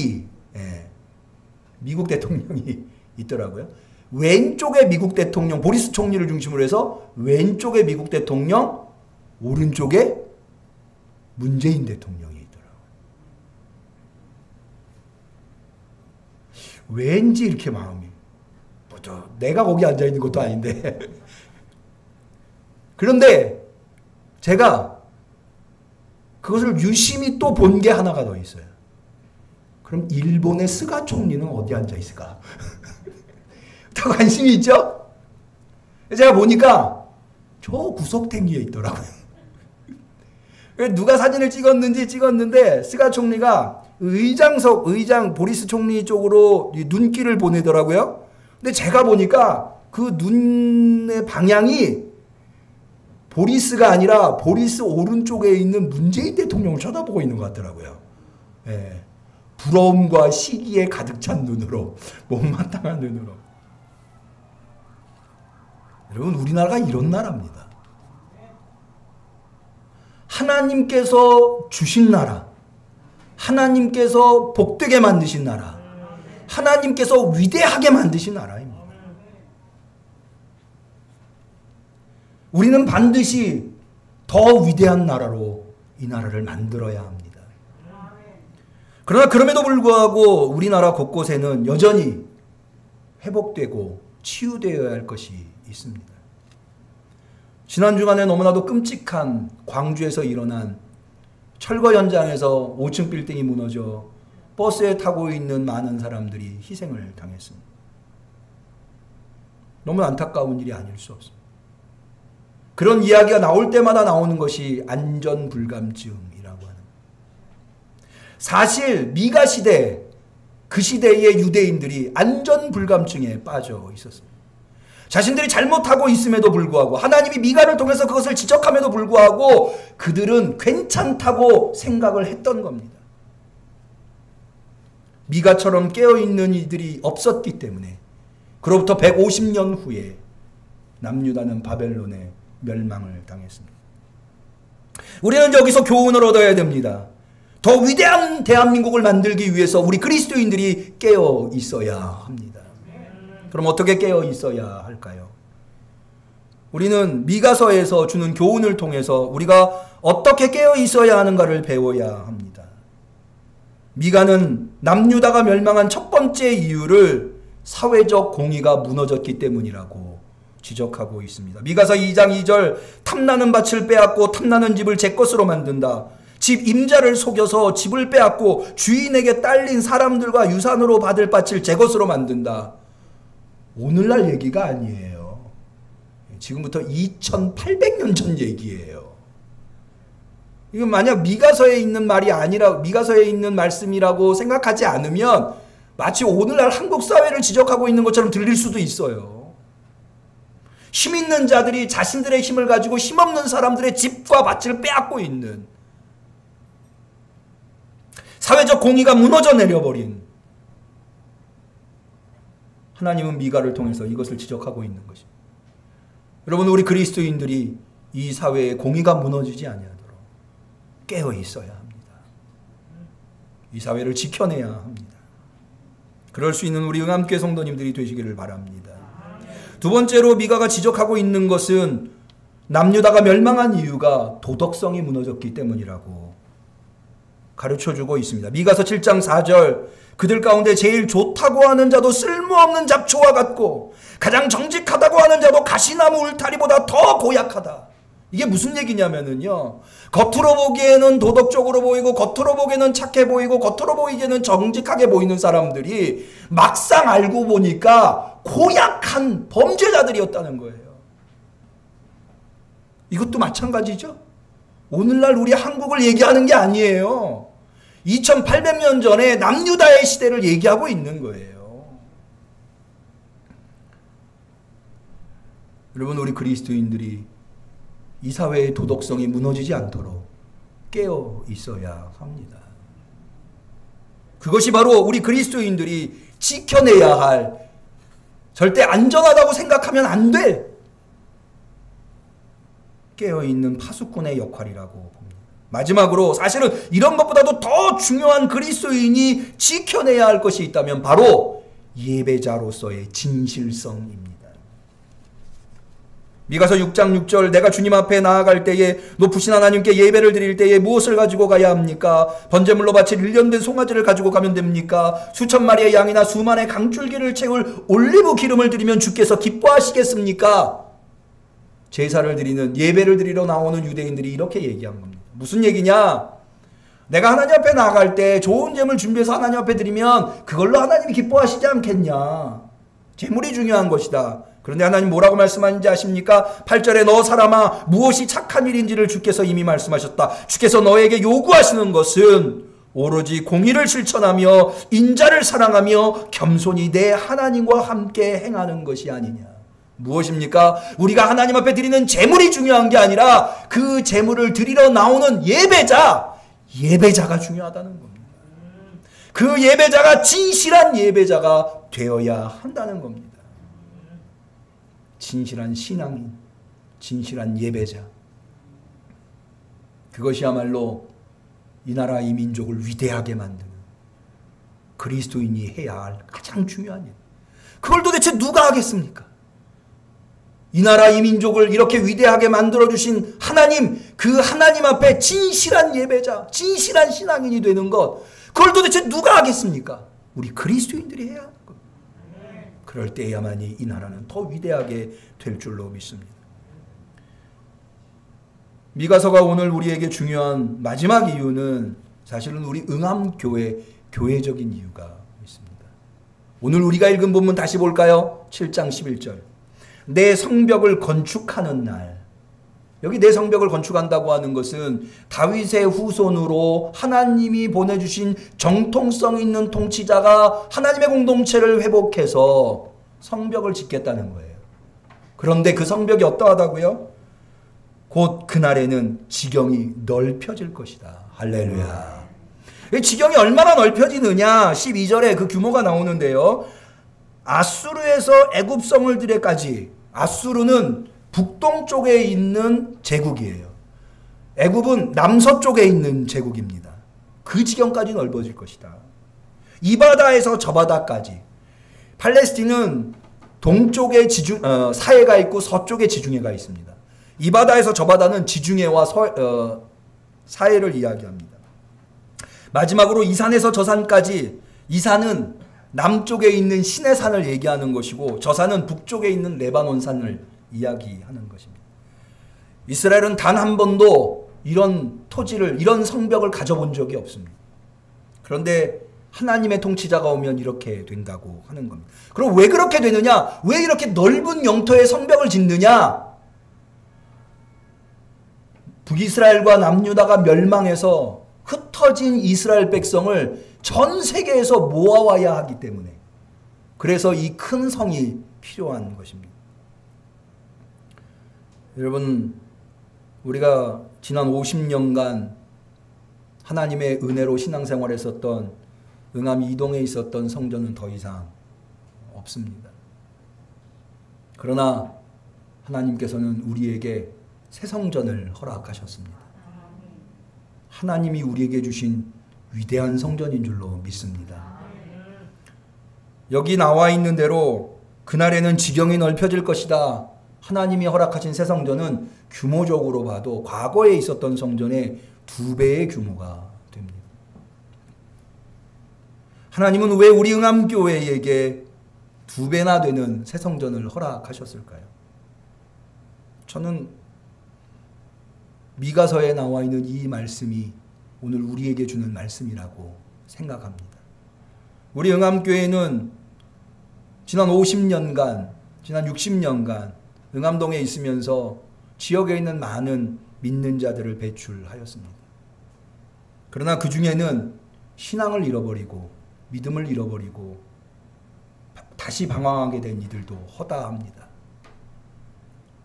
대통령이 있더라고요. 왼쪽에 미국 대통령 보리스 총리를 중심으로 해서 왼쪽에 미국 대통령, 오른쪽에 문재인 대통령이 있더라고요. 왠지 이렇게 마음이 내가 거기 앉아 있는 것도 아닌데 그런데 제가 그것을 유심히 또 본 게 하나가 더 있어요. 그럼 일본의 스가 총리는 어디 앉아 있을까? 더 관심이 있죠? 제가 보니까 저 구석탱이에 있더라고요. 누가 사진을 찍었는데 스가 총리가 의장 보리스 총리 쪽으로 눈길을 보내더라고요. 근데 제가 보니까 그 눈의 방향이 보리스가 아니라 보리스 오른쪽에 있는 문재인 대통령을 쳐다보고 있는 것 같더라고요. 예. 부러움과 시기에 가득 찬 눈으로, 못마땅한 눈으로. 여러분, 우리나라가 이런 나라입니다. 하나님께서 주신 나라, 하나님께서 복되게 만드신 나라, 하나님께서 위대하게 만드신 나라입니다. 우리는 반드시 더 위대한 나라로 이 나라를 만들어야 합니다. 그러나 그럼에도 불구하고 우리나라 곳곳에는 여전히 회복되고 치유되어야 할 것이 있습니다. 지난 주간에 너무나도 끔찍한 광주에서 일어난 철거 현장에서 5층 빌딩이 무너져 버스에 타고 있는 많은 사람들이 희생을 당했습니다. 너무 안타까운 일이 아닐 수 없습니다. 그런 이야기가 나올 때마다 나오는 것이 안전불감증이라고 하는. 사실 미가 시대, 그 시대의 유대인들이 안전불감증에 빠져 있었습니다. 자신들이 잘못하고 있음에도 불구하고 하나님이 미가를 통해서 그것을 지적함에도 불구하고 그들은 괜찮다고 생각을 했던 겁니다. 미가처럼 깨어있는 이들이 없었기 때문에 그로부터 150년 후에 남유다는 바벨론에 멸망을 당했습니다. 우리는 여기서 교훈을 얻어야 됩니다. 더 위대한 대한민국을 만들기 위해서 우리 그리스도인들이 깨어 있어야 합니다. 그럼 어떻게 깨어 있어야 할까요? 우리는 미가서에서 주는 교훈을 통해서 우리가 어떻게 깨어 있어야 하는가를 배워야 합니다. 미가는 남유다가 멸망한 첫 번째 이유를 사회적 공의가 무너졌기 때문이라고 지적하고 있습니다. 미가서 2장 2절 탐나는 밭을 빼앗고 탐나는 집을 제 것으로 만든다. 집 임자를 속여서 집을 빼앗고 주인에게 딸린 사람들과 유산으로 받을 밭을 제 것으로 만든다. 오늘날 얘기가 아니에요. 지금부터 2800년 전 얘기예요. 이건 만약 미가서에 있는 말이 아니라 미가서에 있는 말씀이라고 생각하지 않으면 마치 오늘날 한국 사회를 지적하고 있는 것처럼 들릴 수도 있어요. 힘 있는 자들이 자신들의 힘을 가지고 힘없는 사람들의 집과 밭을 빼앗고 있는, 사회적 공의가 무너져 내려버린, 하나님은 미가를 통해서 이것을 지적하고 있는 것입니다. 여러분, 우리 그리스도인들이 이 사회의 공의가 무너지지 아니하도록 깨어 있어야 합니다. 이 사회를 지켜내야 합니다. 그럴 수 있는 우리 응암교회 성도님들이 되시기를 바랍니다. 두 번째로 미가가 지적하고 있는 것은 남유다가 멸망한 이유가 도덕성이 무너졌기 때문이라고 가르쳐주고 있습니다. 미가서 7장 4절, 그들 가운데 제일 좋다고 하는 자도 쓸모없는 잡초와 같고 가장 정직하다고 하는 자도 가시나무 울타리보다 더 고약하다. 이게 무슨 얘기냐면은요, 겉으로 보기에는 도덕적으로 보이고 겉으로 보기에는 착해 보이고 겉으로 보이기에는 정직하게 보이는 사람들이 막상 알고 보니까 고약한 범죄자들이었다는 거예요. 이것도 마찬가지죠. 오늘날 우리 한국을 얘기하는 게 아니에요. 2800년 전에 남유다의 시대를 얘기하고 있는 거예요. 여러분, 우리 그리스도인들이 이 사회의 도덕성이 무너지지 않도록 깨어 있어야 합니다. 그것이 바로 우리 그리스도인들이 지켜내야 할, 절대 안전하다고 생각하면 안 될 깨어있는 파수꾼의 역할이라고 봅니다. 마지막으로, 사실은 이런 것보다도 더 중요한 그리스도인이 지켜내야 할 것이 있다면 바로 예배자로서의 진실성입니다. 미가서 6장 6절, 내가 주님 앞에 나아갈 때에 높으신 하나님께 예배를 드릴 때에 무엇을 가지고 가야 합니까? 번제물로 바칠 1년 된 송아지를 가지고 가면 됩니까? 수천 마리의 양이나 수만의 강줄기를 채울 올리브 기름을 드리면 주께서 기뻐하시겠습니까? 제사를 드리는, 예배를 드리러 나오는 유대인들이 이렇게 얘기한 겁니다. 무슨 얘기냐? 내가 하나님 앞에 나아갈 때 좋은 제물 준비해서 하나님 앞에 드리면 그걸로 하나님이 기뻐하시지 않겠냐? 제물이 중요한 것이다. 그런데 하나님 뭐라고 말씀하는지 아십니까? 8절에 너 사람아, 무엇이 착한 일인지를 주께서 이미 말씀하셨다. 주께서 너에게 요구하시는 것은 오로지 공의를 실천하며 인자를 사랑하며 겸손히 내 하나님과 함께 행하는 것이 아니냐. 무엇입니까? 우리가 하나님 앞에 드리는 제물이 중요한 게 아니라 그 제물을 드리러 나오는 예배자가 중요하다는 겁니다. 그 예배자가 진실한 예배자가 되어야 한다는 겁니다. 진실한 신앙인, 진실한 예배자. 그것이야말로 이 나라 이 민족을 위대하게 만드는 그리스도인이 해야 할 가장 중요한 일. 그걸 도대체 누가 하겠습니까? 이 나라 이 민족을 이렇게 위대하게 만들어주신 하나님, 그 하나님 앞에 진실한 예배자, 진실한 신앙인이 되는 것, 그걸 도대체 누가 하겠습니까? 우리 그리스도인들이 해야 하는 것. 그럴 때야만이 이 나라는 더 위대하게 될 줄로 믿습니다. 미가서가 오늘 우리에게 중요한 마지막 이유는 사실은 우리 응암교회 교회적인 이유가 있습니다. 오늘 우리가 읽은 본문 다시 볼까요? 7장 11절. 내 성벽을 건축하는 날. 여기 내 성벽을 건축한다고 하는 것은 다윗의 후손으로 하나님이 보내주신 정통성 있는 통치자가 하나님의 공동체를 회복해서 성벽을 짓겠다는 거예요. 그런데 그 성벽이 어떠하다고요? 곧 그날에는 지경이 넓혀질 것이다. 할렐루야. 지경이 얼마나 넓혀지느냐? 12절에 그 규모가 나오는데요. 아수르에서 애굽성을 들에까지. 아수르는 북동쪽에 있는 제국이에요. 애굽은 남서쪽에 있는 제국입니다. 그 지경까지 넓어질 것이다. 이 바다에서 저 바다까지. 팔레스틴은 동쪽에 사해가 있고 서쪽에 지중해가 있습니다. 이 바다에서 저 바다는 지중해와 사해를 이야기합니다. 마지막으로 이 산에서 저 산까지. 이 산은 남쪽에 있는 시내산을 얘기하는 것이고 저 산은 북쪽에 있는 레바논산을 이야기하는 것입니다. 이스라엘은 단 한 번도 이런 토지를, 이런 성벽을 가져본 적이 없습니다. 그런데 하나님의 통치자가 오면 이렇게 된다고 하는 겁니다. 그럼 왜 그렇게 되느냐? 왜 이렇게 넓은 영토에 성벽을 짓느냐? 북이스라엘과 남유다가 멸망해서 흩어진 이스라엘 백성을 전 세계에서 모아와야 하기 때문에 그래서 이 큰 성이 필요한 것입니다. 여러분, 우리가 지난 50년간 하나님의 은혜로 신앙생활했었던 응암 이동에 있었던 성전은 더 이상 없습니다. 그러나 하나님께서는 우리에게 새 성전을 허락하셨습니다. 하나님이 우리에게 주신 위대한 성전인 줄로 믿습니다. 여기 나와 있는 대로 그날에는 지경이 넓혀질 것이다. 하나님이 허락하신 새 성전은 규모적으로 봐도 과거에 있었던 성전의 2배의 규모가 됩니다. 하나님은 왜 우리 응암교회에게 2배나 되는 새 성전을 허락하셨을까요? 저는 미가서에 나와 있는 이 말씀이 오늘 우리에게 주는 말씀이라고 생각합니다. 우리 응암교회는 지난 50년간, 지난 60년간 응암동에 있으면서 지역에 있는 많은 믿는 자들을 배출하였습니다. 그러나 그 중에는 신앙을 잃어버리고 믿음을 잃어버리고 다시 방황하게 된 이들도 허다합니다.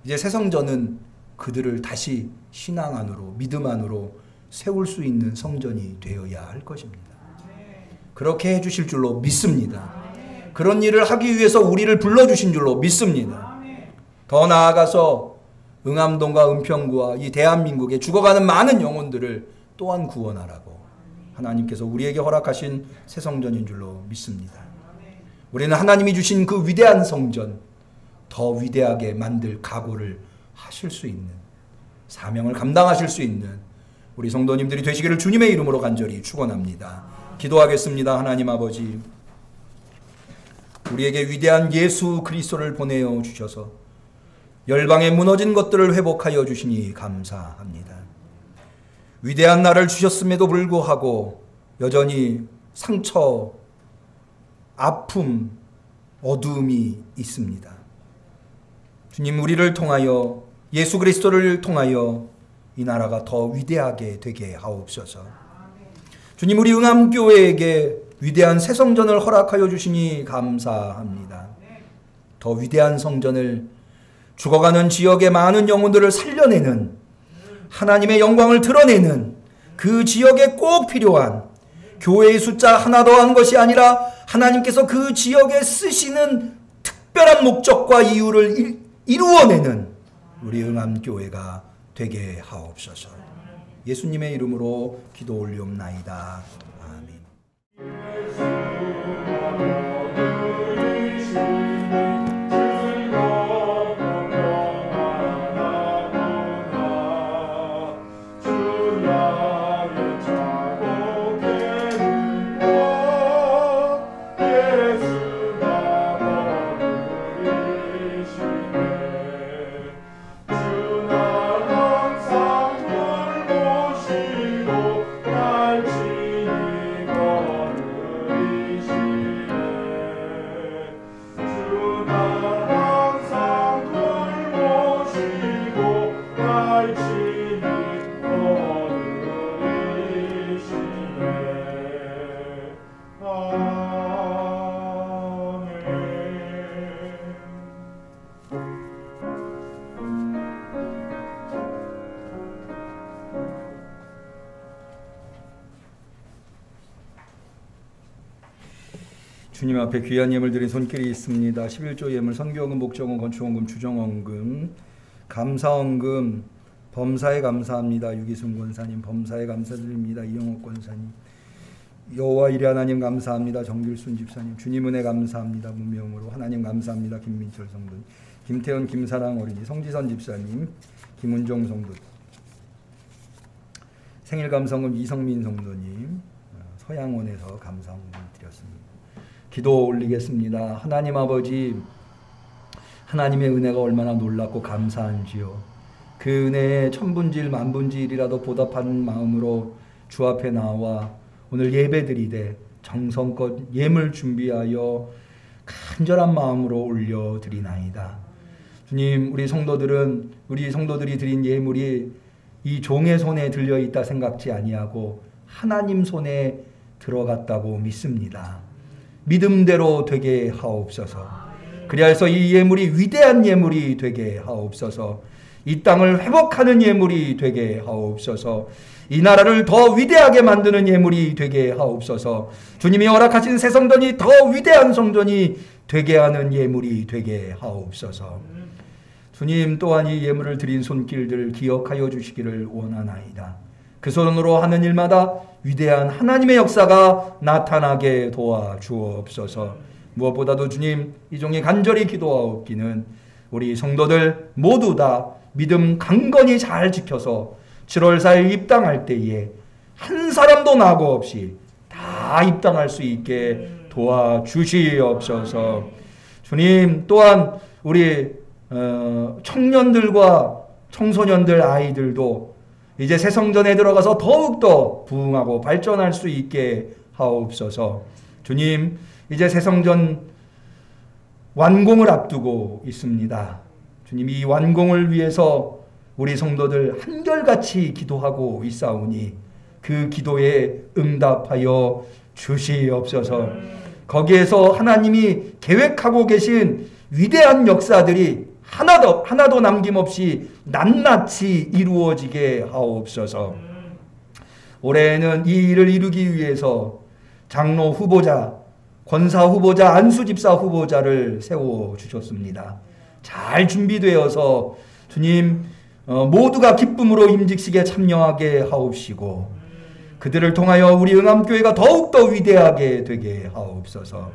이제 새 성전은 그들을 다시 신앙 안으로, 믿음 안으로 세울 수 있는 성전이 되어야 할 것입니다. 그렇게 해주실 줄로 믿습니다. 그런 일을 하기 위해서 우리를 불러주신 줄로 믿습니다. 더 나아가서 응암동과 은평구와 이 대한민국에 죽어가는 많은 영혼들을 또한 구원하라고 하나님께서 우리에게 허락하신 새 성전인 줄로 믿습니다. 우리는 하나님이 주신 그 위대한 성전, 더 위대하게 만들 각오를 하실 수 있는, 사명을 감당하실 수 있는 우리 성도님들이 되시기를 주님의 이름으로 간절히 축원합니다. 기도하겠습니다. 하나님 아버지, 우리에게 위대한 예수 그리스도를 보내어 주셔서 열방에 무너진 것들을 회복하여 주시니 감사합니다. 위대한 나를 주셨음에도 불구하고 여전히 상처, 아픔, 어두움이 있습니다. 주님, 우리를 통하여, 예수 그리스도를 통하여 이 나라가 더 위대하게 되게 하옵소서. 주님, 우리 응암교회에게 위대한 새 성전을 허락하여 주시니 감사합니다. 더 위대한 성전을, 죽어가는 지역의 많은 영혼들을 살려내는, 하나님의 영광을 드러내는 그 지역에 꼭 필요한 교회의 숫자 하나 더한 것이 아니라 하나님께서 그 지역에 쓰시는 특별한 목적과 이유를 이루어내는 우리 응암교회가 되게 하옵소서. 예수님의 이름으로 기도 올리옵나이다. 아멘. 주님 앞에 귀한 예물 드린 손길이 있습니다. 11조 예물, 선교원금, 목적원금, 건축원금, 주정원금, 감사원금, 범사에 감사합니다. 유기순 권사님, 범사에 감사드립니다. 이영옥 권사님, 여호와 이레 하나님 감사합니다. 정길순 집사님, 주님 은혜 감사합니다. 무명으로 하나님 감사합니다. 김민철 성도님, 김태현 김사랑 어린이, 성지선 집사님, 김은종 성도, 생일 감사원금 이성민 성도님, 서양원에서 감사원금 드렸습니다. 기도 올리겠습니다. 하나님 아버지, 하나님의 은혜가 얼마나 놀랍고 감사한지요. 그 은혜에 천분질 만분질이라도 보답하는 마음으로 주 앞에 나와 오늘 예배드리되 정성껏 예물 준비하여 간절한 마음으로 올려드리나이다. 주님, 우리 성도들이 드린 예물이 이 종의 손에 들려있다 생각지 아니하고 하나님 손에 들어갔다고 믿습니다. 믿음대로 되게 하옵소서. 그리하여서 이 예물이 위대한 예물이 되게 하옵소서. 이 땅을 회복하는 예물이 되게 하옵소서. 이 나라를 더 위대하게 만드는 예물이 되게 하옵소서. 주님이 허락하신 새 성전이 더 위대한 성전이 되게 하는 예물이 되게 하옵소서. 주님 또한 이 예물을 드린 손길들 기억하여 주시기를 원하나이다. 그 손으로 하는 일마다 위대한 하나님의 역사가 나타나게 도와주옵소서. 무엇보다도 주님, 이 종이 간절히 기도하옵기는 우리 성도들 모두 다 믿음 강건히 잘 지켜서 7월 4일 입당할 때에 한 사람도 나고 없이 다 입당할 수 있게 도와주시옵소서. 주님 또한 우리 청년들과 청소년들 아이들도 이제 새 성전에 들어가서 더욱더 부흥하고 발전할 수 있게 하옵소서. 주님, 이제 새 성전 완공을 앞두고 있습니다. 주님, 이 완공을 위해서 우리 성도들 한결같이 기도하고 있사오니 그 기도에 응답하여 주시옵소서. 거기에서 하나님이 계획하고 계신 위대한 역사들이 하나도 남김없이 낱낱이 이루어지게 하옵소서. 올해는 이 일을 이루기 위해서 장로 후보자, 권사 후보자, 안수 집사 후보자를 세워주셨습니다. 잘 준비되어서 주님 모두가 기쁨으로 임직식에 참여하게 하옵시고 그들을 통하여 우리 응암교회가 더욱더 위대하게 되게 하옵소서.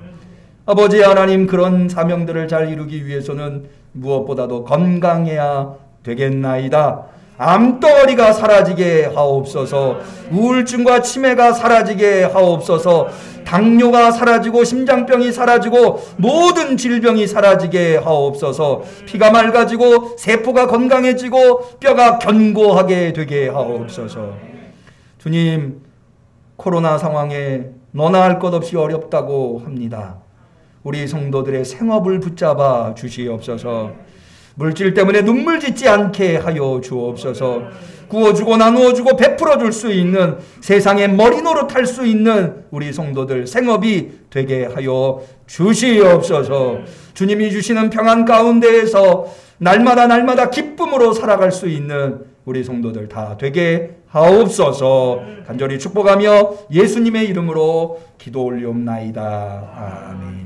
아버지 하나님, 그런 사명들을 잘 이루기 위해서는 무엇보다도 건강해야 되겠나이다. 암덩어리가 사라지게 하옵소서. 우울증과 치매가 사라지게 하옵소서. 당뇨가 사라지고 심장병이 사라지고 모든 질병이 사라지게 하옵소서. 피가 맑아지고 세포가 건강해지고 뼈가 견고하게 되게 하옵소서. 주님, 코로나 상황에 너나 할 것 없이 어렵다고 합니다. 우리 성도들의 생업을 붙잡아 주시옵소서. 물질 때문에 눈물 짓지 않게 하여 주옵소서. 구워주고 나누어주고 베풀어줄 수 있는, 세상의 머리 노릇할 수 있는 우리 성도들 생업이 되게 하여 주시옵소서. 주님이 주시는 평안 가운데에서 날마다 기쁨으로 살아갈 수 있는 우리 성도들 다 되게 하옵소서. 간절히 축복하며 예수님의 이름으로 기도 올리옵나이다. 아멘.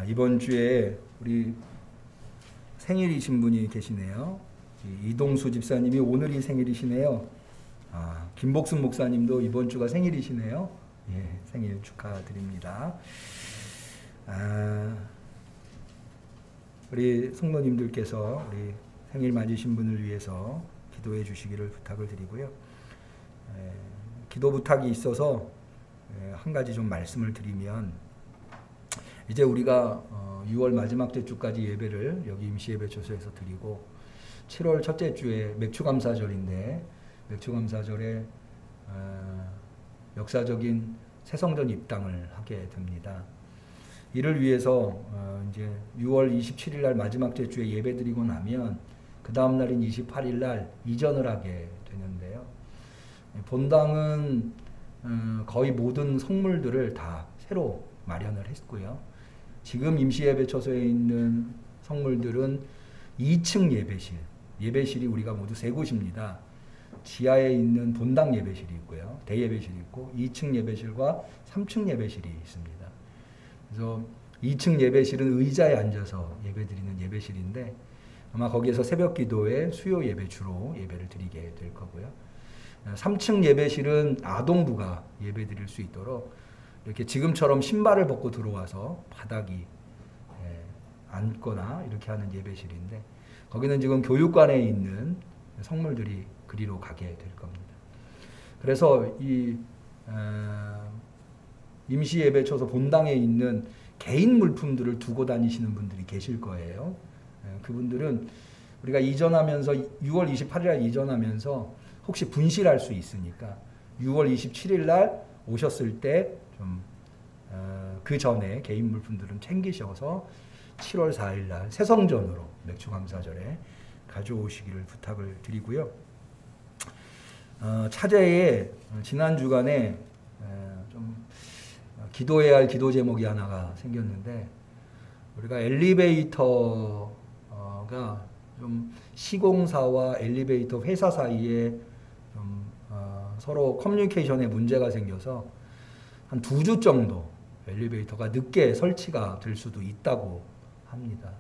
이번 주에 우리 생일이신 분이 계시네요. 이동수 집사님이 오늘이 생일이시네요. 김복순 목사님도 이번 주가 생일이시네요. 예, 생일 축하드립니다. 우리 성도님들께서 우리 생일 맞으신 분을 위해서 기도해 주시기를 부탁을 드리고요. 기도 부탁이 있어서 한 가지 좀 말씀을 드리면, 이제 우리가 6월 마지막 주까지 예배를 여기 임시예배초소에서 드리고 7월 첫째 주에 맥추감사절인데, 맥추감사절에 역사적인 새성전 입당을 하게 됩니다. 이를 위해서 이제 6월 27일 날 마지막 주에 예배 드리고 나면 그 다음 날인 28일 날 이전을 하게 되는데요. 본당은 거의 모든 성물들을 다 새로 마련을 했고요. 지금 임시예배처소에 있는 성물들은 2층 예배실, 예배실이 우리가 모두 세 곳입니다. 지하에 있는 본당 예배실이 있고요. 대예배실이 있고 2층 예배실과 3층 예배실이 있습니다. 그래서 2층 예배실은 의자에 앉아서 예배드리는 예배실인데 아마 거기에서 새벽 기도에 수요 예배 주로 예배를 드리게 될 거고요. 3층 예배실은 아동부가 예배드릴 수 있도록 이렇게 지금처럼 신발을 벗고 들어와서 바닥이 앉거나 이렇게 하는 예배실인데, 거기는 지금 교육관에 있는 성물들이 그리로 가게 될 겁니다. 그래서 이 임시예배처소 본당에 있는 개인 물품들을 두고 다니시는 분들이 계실 거예요. 그분들은 우리가 이전하면서 6월 28일 날 이전하면서 혹시 분실할 수 있으니까 6월 27일 날 오셨을 때 좀 그 전에 개인 물품들은 챙기셔서 7월 4일 날 새성전으로 맥주감사절에 가져오시기를 부탁을 드리고요. 차제에 지난 주간에 좀 기도해야 할 기도 제목이 하나가 생겼는데, 우리가 엘리베이터가 좀 시공사와 엘리베이터 회사 사이에 좀 서로 커뮤니케이션에 문제가 생겨서 한 2주 정도 엘리베이터가 늦게 설치가 될 수도 있다고 합니다.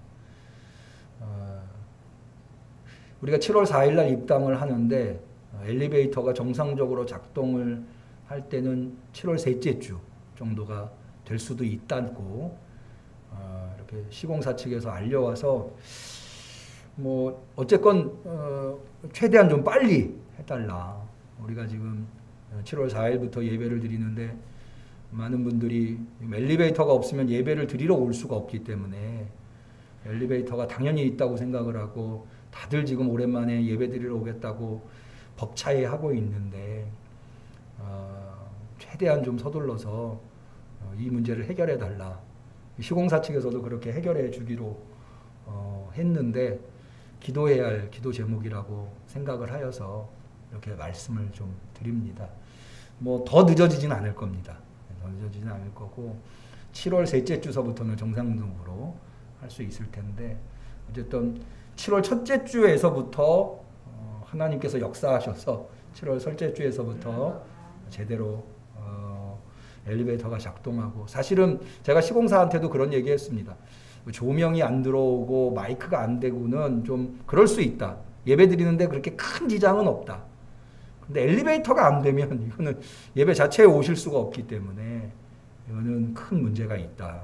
우리가 7월 4일 날 입당을 하는데 엘리베이터가 정상적으로 작동을 할 때는 7월 셋째 주 정도가 될 수도 있다고 이렇게 시공사 측에서 알려와서, 뭐 어쨌건 최대한 좀 빨리 해달라. 우리가 지금 7월 4일부터 예배를 드리는데 많은 분들이 엘리베이터가 없으면 예배를 드리러 올 수가 없기 때문에 엘리베이터가 당연히 있다고 생각을 하고 다들 지금 오랜만에 예배 드리러 오겠다고 벅차게 하고 있는데, 최대한 좀 서둘러서 이 문제를 해결해 달라. 시공사 측에서도 그렇게 해결해 주기로 했는데, 기도해야 할 기도 제목이라고 생각을 하여서 이렇게 말씀을 좀 드립니다. 뭐 더 늦어지진 않을 겁니다. 더 늦어지진 않을 거고 7월 셋째 주서부터는 정상적으로 할 수 있을 텐데, 어쨌든 7월 첫째 주에서부터 하나님께서 역사하셔서 7월 셋째 주에서부터 제대로 엘리베이터가 작동하고, 사실은 제가 시공사한테도 그런 얘기했습니다. 조명이 안 들어오고 마이크가 안 되고는 좀 그럴 수 있다. 예배 드리는데 그렇게 큰 지장은 없다. 근데 엘리베이터가 안 되면 이거는 예배 자체에 오실 수가 없기 때문에 이거는 큰 문제가 있다.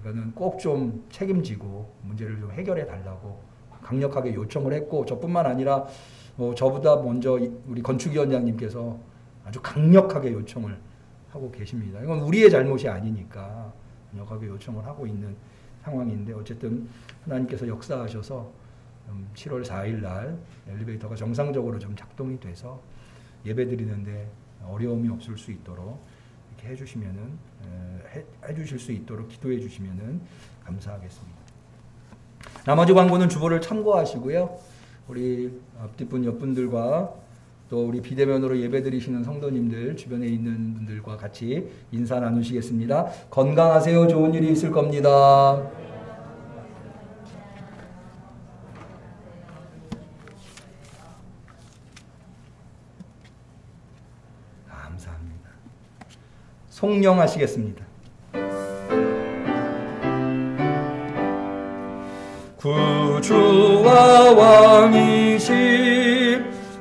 이거는 꼭 좀 책임지고 문제를 좀 해결해 달라고 강력하게 요청을 했고, 저뿐만 아니라 저보다 먼저 우리 건축위원장님께서 아주 강력하게 요청을 하고 계십니다. 이건 우리의 잘못이 아니니까 강력하게 요청을 하고 있는 상황인데, 어쨌든 하나님께서 역사하셔서 7월 4일 날 엘리베이터가 정상적으로 좀 작동이 돼서 예배 드리는데 어려움이 없을 수 있도록 이렇게 해주실 수 있도록 기도해 주시면은 감사하겠습니다. 나머지 광고는 주보를 참고하시고요. 우리 앞뒷분 옆분들과 또 우리 비대면으로 예배드리시는 성도님들, 주변에 있는 분들과 같이 인사 나누시겠습니다. 건강하세요. 좋은 일이 있을 겁니다. 감사합니다. 송영하시겠습니다. 구주와 왕이신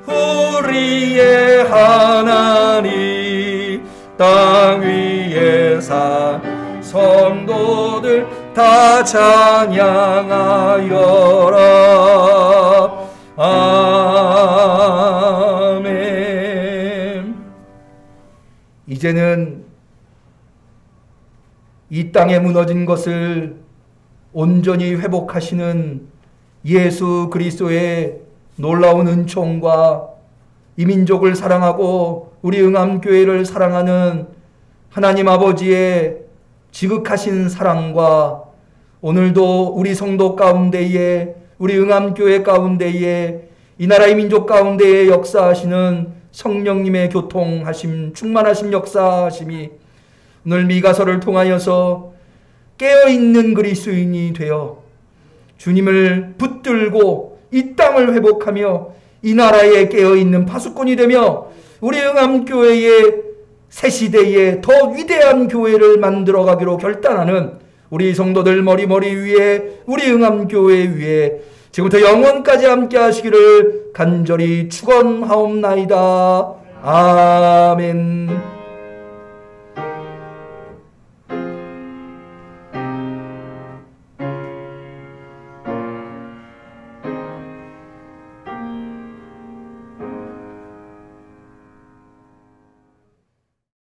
우리의 하나님, 땅 위에 산 성도들 다 찬양하여라. 아멘. 이제는 이 땅에 무너진 것을 온전히 회복하시는 예수 그리스도의 놀라운 은총과 이 민족을 사랑하고 우리 응암교회를 사랑하는 하나님 아버지의 지극하신 사랑과 오늘도 우리 성도 가운데에, 우리 응암교회 가운데에, 이 나라의 민족 가운데에 역사하시는 성령님의 교통하심, 충만하심, 역사하심이 오늘 미가서를 통하여서 깨어있는 그리스도인이 되어 주님을 붙들고 이 땅을 회복하며 이 나라에 깨어있는 파수꾼이 되며 우리 응암교회의 새 시대에 더 위대한 교회를 만들어가기로 결단하는 우리 성도들 머리 위에, 우리 응암교회 위에 지금부터 영원까지 함께 하시기를 간절히 축원하옵나이다. 아멘.